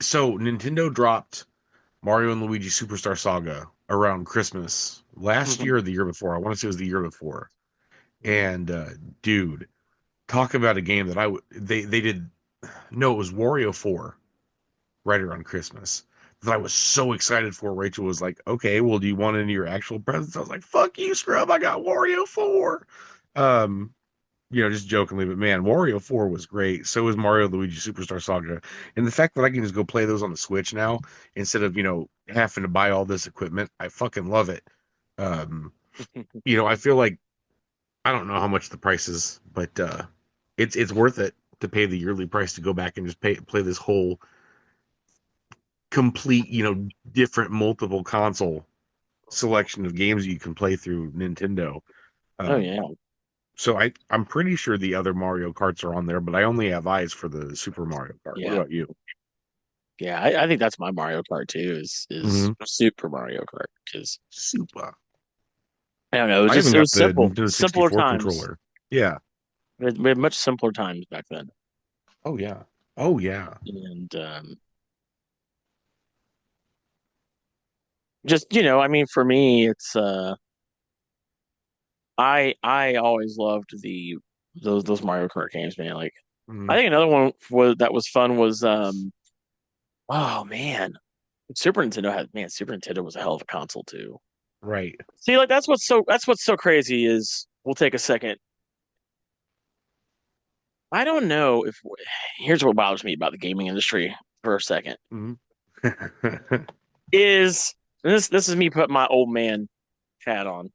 So Nintendo dropped Mario and Luigi Superstar Saga around Christmas last Mhm. year or the year before. I want to say it was the year before. Mhm. And dude, talk about a game that they did. No, it was Wario 4 right around Christmas that I was so excited for. Rachel was like, "Okay, well, do you want any of your actual presents?" I was like, "Fuck you, scrub! I got Wario 4." Um, just jokingly, but man, Wario 4 was great. So was Mario Luigi Superstar Saga. And the fact that I can just go play those on the Switch now instead of, having to buy all this equipment, I fucking love it. Um, I feel like I don't know how much the price is, but it's worth it to pay the yearly price to go back and just play this whole complete, different multiple console selection of games you can play through Nintendo. Oh Um, yeah, so I'm pretty sure the other Mario Karts are on there, but I only have eyes for the Super Mario Kart. What yeah, about you? yeah. I think that's my Mario Kart too. Is Hmm. Super Mario Kart because Super. I don't know. I even It got was the simple, Nintendo simpler 64 times. controller. Yeah. We had much simpler times back then, Oh yeah. Oh yeah. and just I mean, for me, it's I always loved those Mario Kart games, man. Like I Mhm. think another one that was fun was oh man, Super Nintendo was a hell of a console too. Right. See, like that's what's so crazy is we'll take a second. I don't know if here's what bothers me about the gaming industry for a second Mhm. is this is me putting my old man hat on.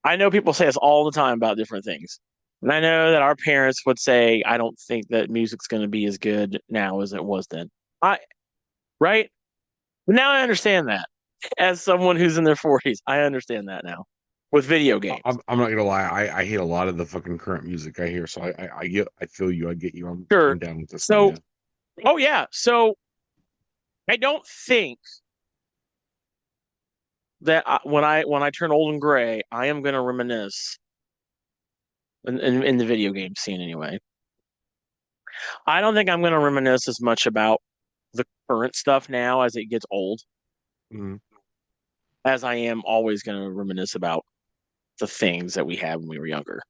I know people say this all the time about different things. And I know that our parents would say, I don't think that music's going to be as good now as it was then. I, right? But now I understand that. As someone who's in their 40s, I understand that now with video games. I'm not gonna lie. I hate a lot of the fucking current music I hear. So I feel you. I get you. I'm Sure. down with this one. So, Yeah. oh, yeah. So I don't think that when I turn old and gray, I am going to reminisce in the video game scene anyway. I don't think I'm going to reminisce as much about the current stuff now as it gets old Mhm. as I am always going to reminisce about the things that we had when we were younger.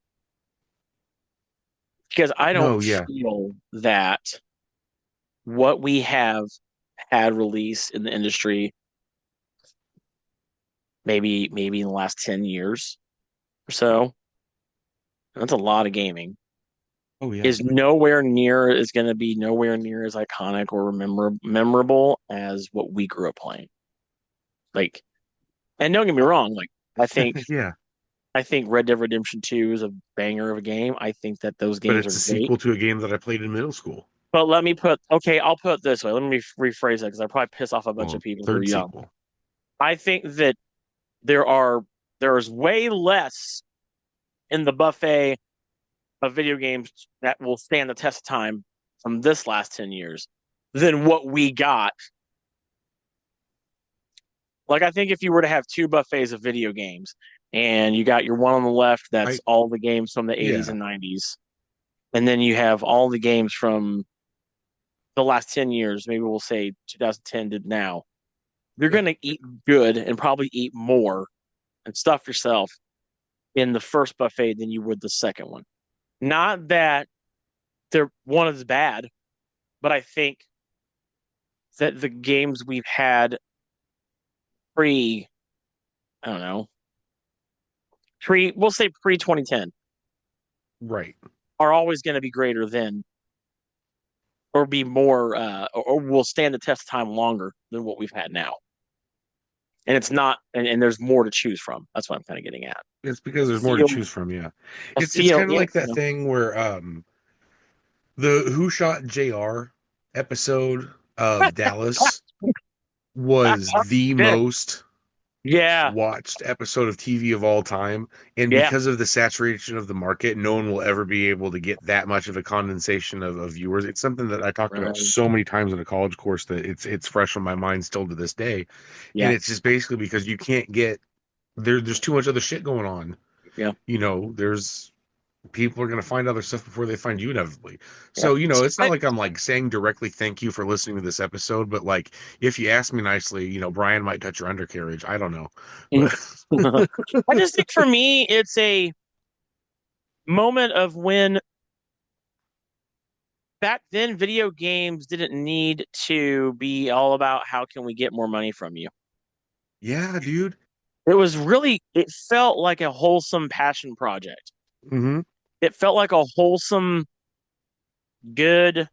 Because I No. don't Yeah. feel that what we have had released in the industry, maybe in the last 10 years or so, that's a lot of gaming, Oh yeah. is nowhere near is going to be nowhere near as iconic or memorable as what we grew up playing. Like, and don't get me wrong, like I think Yeah. I think Red Dead Redemption 2 is a banger of a game. I think that those But games are it's a great. sequel to a game that I played in middle school. But I'll put it this way. Let me rephrase that because I probably piss off a bunch of Well, people who are third young. sequel. I think that there are there is way less in the buffet of video games that will stand the test of time from this last 10 years than what we got. Like I think if you were to have two buffets of video games and you got your one on the left that's I all the games from the 80s Yeah. and 90s, and then you have all the games from the last 10 years, maybe we'll say 2010 to now, you're going to eat good and probably eat more and stuff yourself in the first buffet than you would the second one. Not that they're one is bad, but I think that the games we've had pre, I don't know, we'll say pre 2010 Right. are always going to be greater than or be more or will stand the test of time longer than what we've had now. And it's not, and there's more to choose from. That's what I'm kind of getting at. It's because I there's more to feel, choose from. Yeah. I It's feel, kind of yeah, like that thing where the Who Shot JR episode of Dallas was the yeah, most yeah, watched episode of TV of all time. And yeah, because of the saturation of the market, no one will ever be able to get that much of a condensation of viewers. It's something that I talked about right, so many times in a college course that it's fresh on my mind still to this day. And yeah, it's just basically because you can't get there's too much other shit going on. yeah, There's people are going to find other stuff before they find you inevitably. yeah. So, it's not I, like I'm like saying directly thank you for listening to this episode, but like if you ask me nicely, Brian might touch your undercarriage. I don't know. But I just think for me, it's a moment of when back then video games didn't need to be all about how can we get more money from you. yeah, dude. It felt like a wholesome passion project. Hmm. It felt like a wholesome, good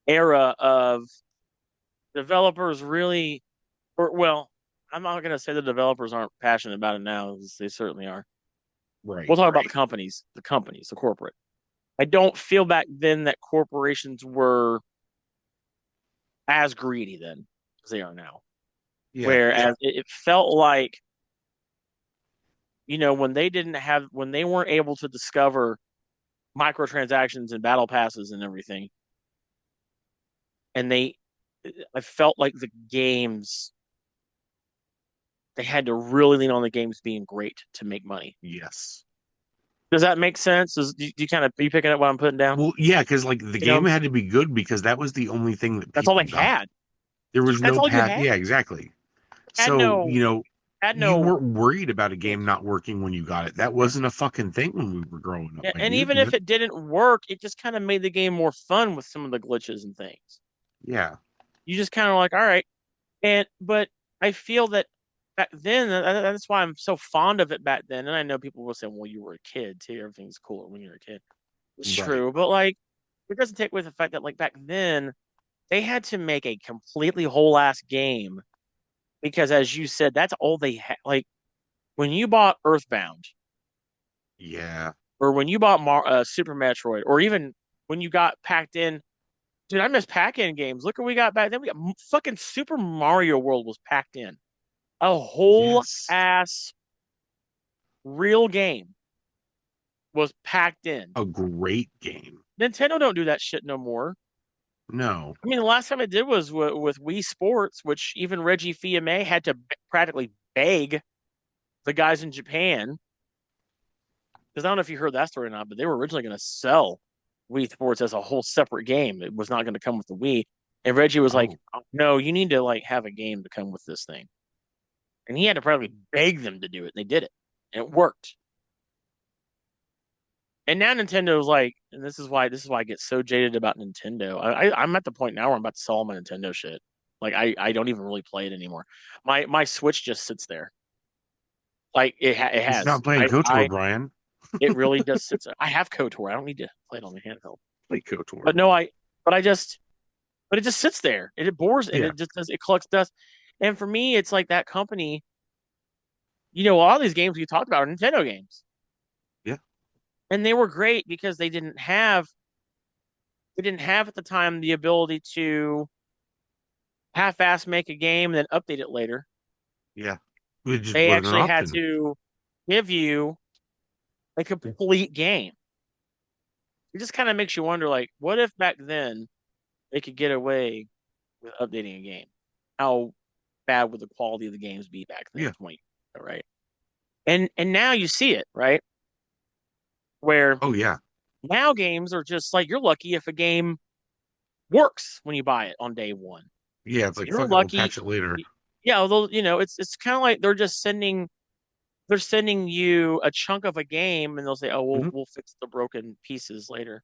era of developers really, or well, I'm not going to say the developers aren't passionate about it now, 'cause they certainly are. Right. We'll talk about the companies, the corporate. I don't feel back then that corporations were as greedy then as they are now. Yeah. Whereas it felt like, when they weren't able to discover microtransactions and battle passes and everything, and I felt like they had to really lean on the games being great to make money. Yes. Does that make sense? Do you kind of, are you picking up what I'm putting down? Well, yeah, because like the You know, game had to be good because that was the only thing that that's all people they got. had. There was That's no all you path. had. Yeah, exactly. Had So, no, had you no. weren't worried about a game not working when you got it. That wasn't a fucking thing when we were growing up, Yeah, my and dude. even if it didn't work, it just kind of made the game more fun with some of the glitches and things. Yeah. You just kind of like, all right. But I feel that back then, that's why I'm so fond of it back then. And I know people will say, well, you were a kid too. Everything's cooler when you're a kid. It's Right. true. But like, it doesn't take away the fact that like back then, they had to make a completely whole ass game because, as you said, that's all they had. Like, when you bought Earthbound Yeah. or when you bought Super Metroid or even when you got packed in, dude, I miss pack-in games. Look what we got back then. We got fucking Super Mario World was packed in. A whole Yes. ass real game was packed in. A great game. Nintendo don't do that shit no more. No. I mean, the last time it did was with Wii Sports, which even Reggie Fils-Aimé had to practically beg the guys in Japan. Because I don't know if you heard that story or not, but they were originally going to sell Wii Sports as a whole separate game. It was not going to come with the Wii. And Reggie was like, Oh, "No, you need to like have a game to come with this thing." And he had to probably beg them to do it. And they did it, and it worked. And now Nintendo's like, and this is why I get so jaded about Nintendo. I'm at the point now where I'm about to sell all my Nintendo shit. Like I don't even really play it anymore. My Switch just sits there. Like it it's has. not playing KOTOR, Brian. It really does sit there. I have KOTOR. I don't need to play it on the handheld. Play KOTOR. But no, but I just but it just sits there. It bores and Yeah. it just does it collects dust. And for me, it's like that company, all these games we talked about are Nintendo games. Yeah. And they were great because they didn't have at the time the ability to half-ass make a game and then update it later. Yeah. It just They wasn't an actually had option. to give you a complete game. It just kind of makes you wonder, like, what if back then they could get away with updating a game? How bad would the quality of the games be back then? Yeah. 20, right? And now you see it, right? Where Oh, yeah. now games are just like you're lucky if a game works when you buy it on day one. Yeah. It's like, You're fuck it. We'll lucky. patch it later. Yeah, although it's kind of like they're sending you a chunk of a game and they'll say, "Oh, we'll Hmm. we'll fix the broken pieces later."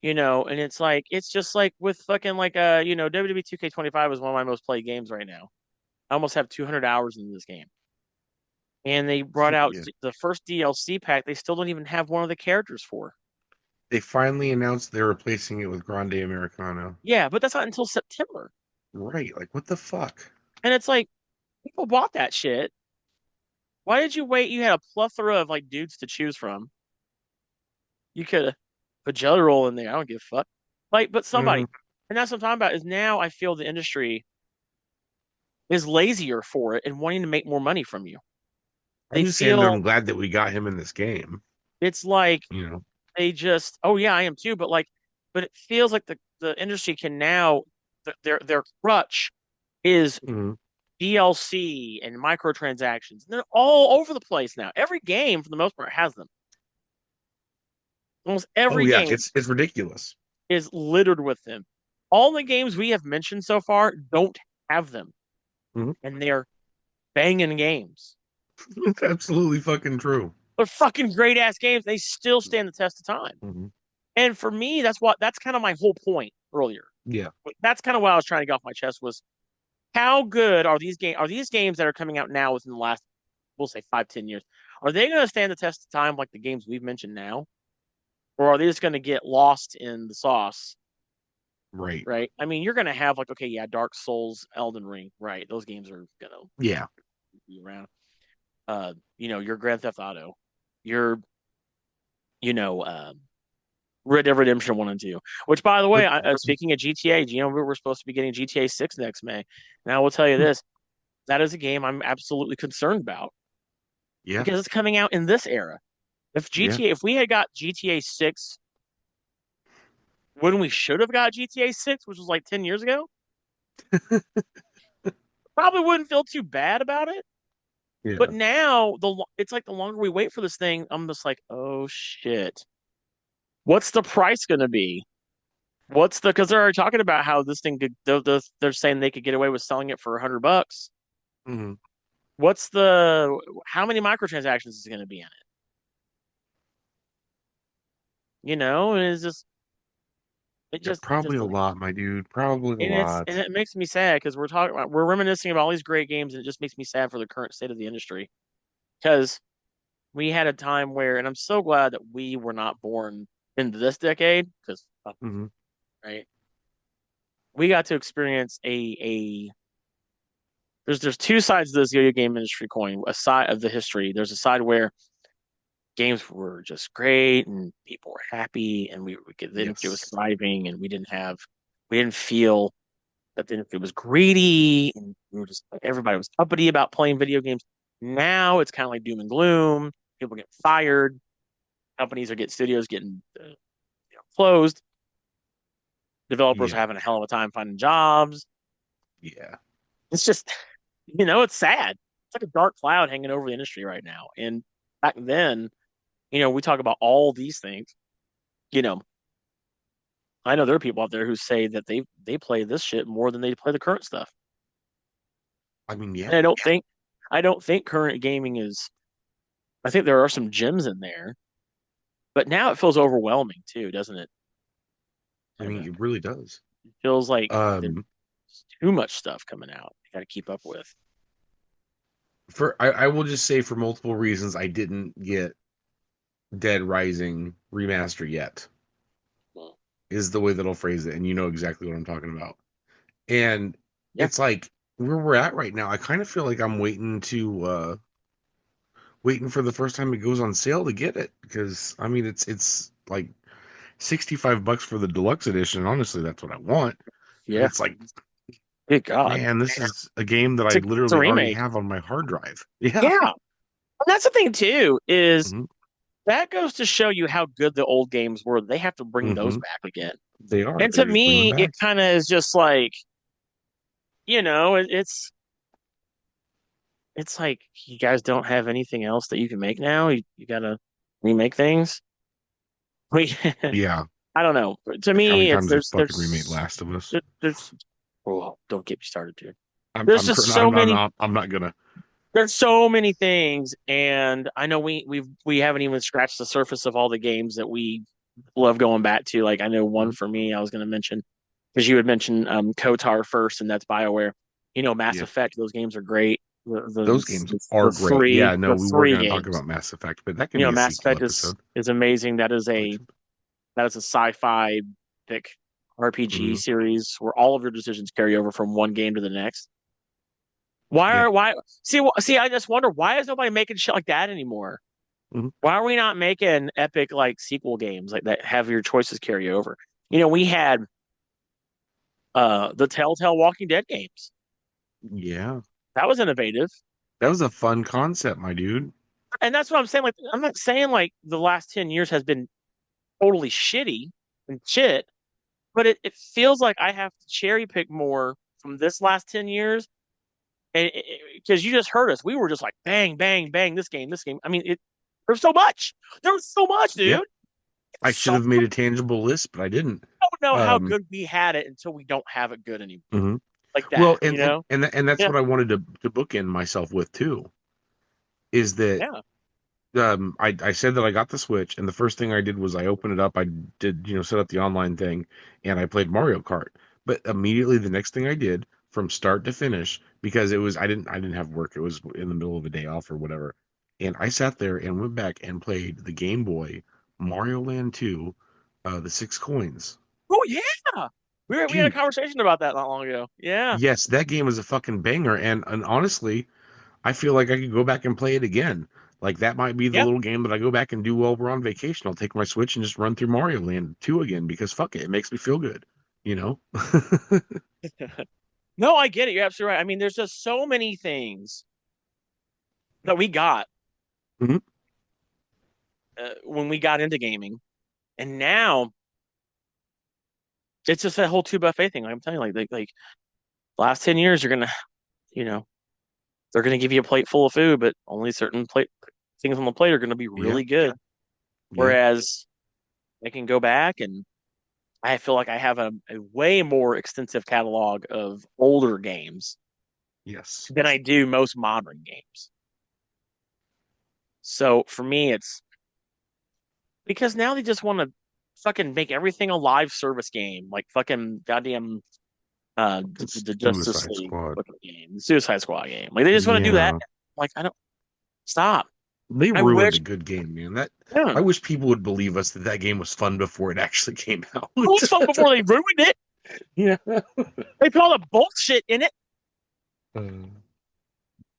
And it's just like with fucking like WWE 2K25 is one of my most played games right now. I almost have 200 hours in this game. And they brought out Yeah. the first DLC pack. They still don't even have one of the characters for. They finally announced they're replacing it with Grande Americano. Yeah, but that's not until September. Right. Like, what the fuck? And it's like people bought that shit. Why did you wait? You had a plethora of like dudes to choose from. You could have put Jelly Roll in there. I don't give a fuck. Like, but Hmm. somebody, and that's what I'm talking about. Is now I feel the industry is lazier for it and wanting to make more money from you. I'm They just saying that feel I'm glad that we got him in this game. it's like You know? they just, oh yeah, I am too. But it feels like the industry can now their crutch is Hmm. DLC and microtransactions. They're all over the place now. Every game, for the most part, has them. Almost Oh every yeah, game it's ridiculous. is littered with them. All the games we have mentioned so far don't have them, Hmm. and they're banging games. It's absolutely fucking true. They're fucking great ass games. They still stand the test of time. Hmm. And for me, that's kind of my whole point earlier. Yeah. That's kind of what I was trying to get off my chest was how good are these games? Are these games that are coming out now within the last, we'll say 5-10 years? Are they going to stand the test of time like the games we've mentioned now, or are they just going to get lost in the sauce? Right. Right? I mean, you're going to have like, okay, yeah, Dark Souls, Elden Ring, right? Those games are going to Yeah. be around. Your Grand Theft Auto. your, you know, Red Dead Redemption 1 and 2. Which, by the way, But speaking of GTA, do you know we're supposed to be getting GTA 6 next May? Now, I will tell you this, that is a game I'm absolutely concerned about yeah, because it's coming out in this era. yeah, If we had got GTA 6 when we should have got GTA 6, which was like 10 years ago, probably wouldn't feel too bad about it. But yeah. now it's like the longer we wait for this thing, I'm just like, oh shit, what's the price going to be? What's the because they're already talking about how this thing could they're saying they could get away with selling it for $100. Mhm. What's the how many microtransactions is going to be in it? And Yeah, it probably just a lot, my dude. Probably a and lot. it makes me sad because we're reminiscing about all these great games and it just makes me sad for the current state of the industry because we had a time where and I'm so glad that we were not born into this decade because Hmm. right we got to experience a there's two sides of this video game industry coin. A side of the history. There's a side where games were just great and people were happy and the industry was Yes. thriving and we didn't feel that the industry was greedy and we were just everybody was uppity about playing video games. Now it's kind of like doom and gloom. People get fired. Companies are getting studios getting closed. Developers are Yeah. having a hell of a time finding jobs. Yeah. It's just it's sad. It's like a dark cloud hanging over the industry right now. And back then, we talk about all these things. You know, I know there are people out there who say that they play this shit more than they play the current stuff. I mean, yeah. And I don't think current gaming is. I think there are some gems in there, but now it feels overwhelming too, doesn't it? I And mean, it really does. it feels like there's Um, too much stuff coming out. You got to keep up with. I will just say for multiple reasons, I didn't get Dead Rising remaster yet. Well, Is the way that I'll phrase it, and you know exactly what I'm talking about. And yeah, it's like where we're at right now. I kind of feel like I'm waiting for the first time it goes on sale to get it because I mean it's like $65 for the deluxe edition. Honestly, that's what I want. But yeah. it's like, Good God, man, this is a game that I it's a literally already remake. have on my hard drive. Yeah. Yeah, and that's the thing too is Hmm. that goes to show you how good the old games were. They have to bring those Hmm. back again. They are. And They're to just bringing them me, it back. kind of is just like, it's like you guys don't have anything else that you can make now. You gotta remake things. We, Yeah. I don't know. To Like how many me, it's times they fucking remade Last of Us? there's oh, don't get me started, dude. I'm There's I'm just cur- so many I'm not gonna. there's so many things, and I know we haven't even scratched the surface of all the games that we love going back to. Like I know one Mhm. for me, I was going to mention because you had mentioned KOTOR first, and that's BioWare. Mass Yeah. Effect; those games are great. Those games are great. Yeah, no, The we were three gonna talk games. about Mass Effect, but that can be a Mass sequel Effect episode. is amazing. That is a sci-fi pick RPG Hmm. series where all of your decisions carry over from one game to the next. Yeah. Why see? I just wonder why is nobody making shit like that anymore? Hmm. Why are we not making epic like sequel games like that have your choices carry over? We had the Telltale Walking Dead games. Yeah. That was innovative. That was a fun concept, my dude. And that's what I'm saying. Like I'm not saying like the last 10 years has been totally shitty and shit, but it feels like I have to cherry pick more from this last 10 years. And because you just heard us, we were just like bang, bang, bang, this game, this game. I mean, there's so much. There was so much, Yeah. dude. I should So have made a tangible list, but I didn't. don't know how Um, good we had it until we don't have it good anymore. mhm. Like Well, that, and that's Yeah, what I wanted to bookend myself with too. Is that yeah, I said that I got the Switch, and the first thing I did was I opened it up. I did set up the online thing, and I played Mario Kart. But immediately the next thing I did from start to finish because it was I didn't have work. It was in the middle of a day off or whatever, and I sat there and went back and played the Game Boy Mario Land 2, the 6 coins. oh yeah. We had a Dude, conversation about that not long ago. Yeah, yes, that game was a fucking banger, and honestly, I feel like I could go back and play it again. Like that might be the Yeah. little game that I go back and do while we're on vacation. I'll take my Switch and just run through Mario Land 2 again because fuck it, it makes me feel good, you know? No, I get it. You're absolutely right. I mean, there's just so many things that we got Mhm. when we got into gaming, and now it's just that whole two buffet thing. Like I'm telling you, like last 10 years, you're gonna, you know, they're gonna give you a plate full of food, but only certain plate things on the plate are gonna be Yeah. really good. Yeah. Whereas I can go back and I feel like I have a way more extensive catalog of older games Yes. than I do most modern games. So for me, it's because now they just want to fucking make everything a live service game, like fucking goddamn the Justice Suicide League Squad. fucking game, the Suicide Squad game. Like they just want to do that. Yeah. Like I don't stop. They I ruined wish. a good game, man. That Yeah, I wish people would believe us that that game was fun before it actually came out. it was fun before they ruined it. Yeah. They put all the bullshit in it. Uh,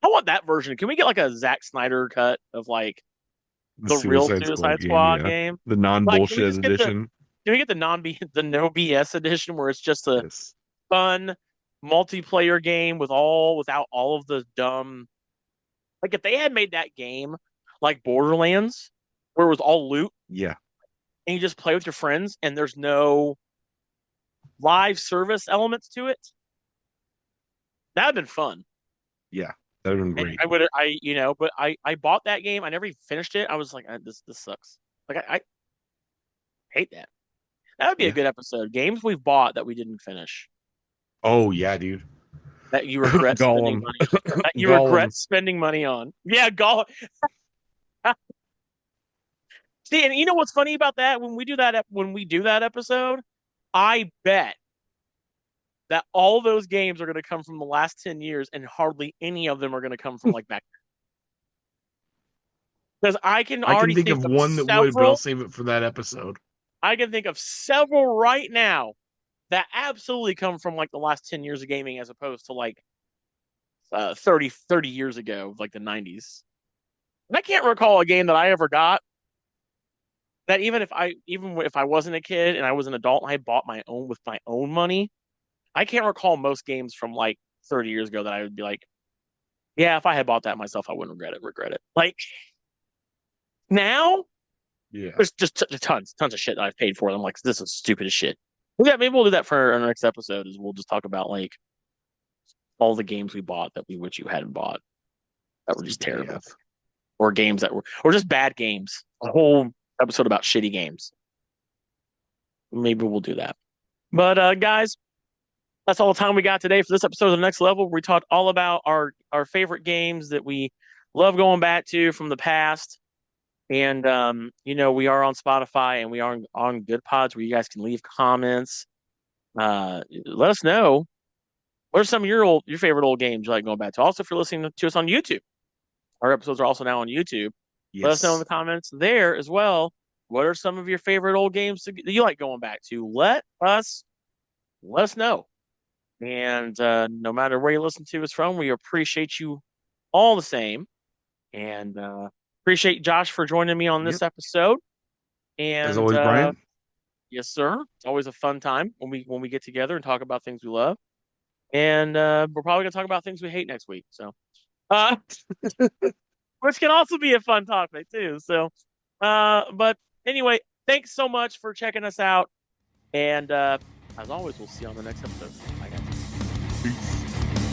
I want that version. Can we get like a Zack Snyder cut of like the the real Suicide Suicide game, Squad yeah. game? The Like, can we non-bullshit just get the edition. can we get the no BS edition where it's just a Yes. fun multiplayer game without all of the dumb, like if they had made that game like Borderlands where it was all loot Yeah. and you just play with your friends and there's no live service elements to it, that'd been fun. Yeah. That would have been And great. I would but I bought that game. I never even finished it. I was like, this sucks. Like I hate that. That would be a Yeah. good episode. Games we've bought that we didn't finish. Oh yeah, dude. That you regret spending Gollum. money. That you Gollum. regret spending money on. Yeah, Gollum. See, and you know what's funny about that? When we do that episode, I bet that all those games are going to come from the last 10 years, and hardly any of them are going to come from like back then. Because I can I already can think of one that would, but I'll save it for that episode. I can think of several right now that absolutely come from like the last 10 years of gaming as opposed to like 30 years ago, like the 90s. And I can't recall a game that I ever got that even if I wasn't a kid and I was an adult and I bought my own with my own money, I can't recall most games from like 30 years ago that I would be like, yeah, if I had bought that myself, I wouldn't regret it. Like now, Yeah. there's just tons of shit that I've paid for. I'm like, this is stupid as shit. Yeah, maybe we'll do that for our next episode. Is we'll just talk about like all the games we bought that we wish you hadn't bought that were just terrible, or games that were, or just bad games. A whole episode about shitty games. Maybe we'll do that. But guys, that's all the time we got today for this episode of The Next Level. We talked all about our favorite games that we love going back to from the past. And we are on Spotify and we are on Good Pods where you guys can leave comments. Let us know what are some of your favorite old games you like going back to. Also, if you're listening to us on YouTube, our episodes are also now on YouTube. Yes. Let us know in the comments there as well. What are some of your favorite old games that you like going back to? Let us know. And no matter where you listen to us from, we appreciate you all the same. And appreciate Josh for joining me on this episode. And as always, Brian. Yes, sir. It's always a fun time when we get together and talk about things we love. And we're probably gonna talk about things we hate next week. So which can also be a fun topic too. So but anyway, thanks so much for checking us out. And as always, we'll see you on the next episode. Bye guys. Peace.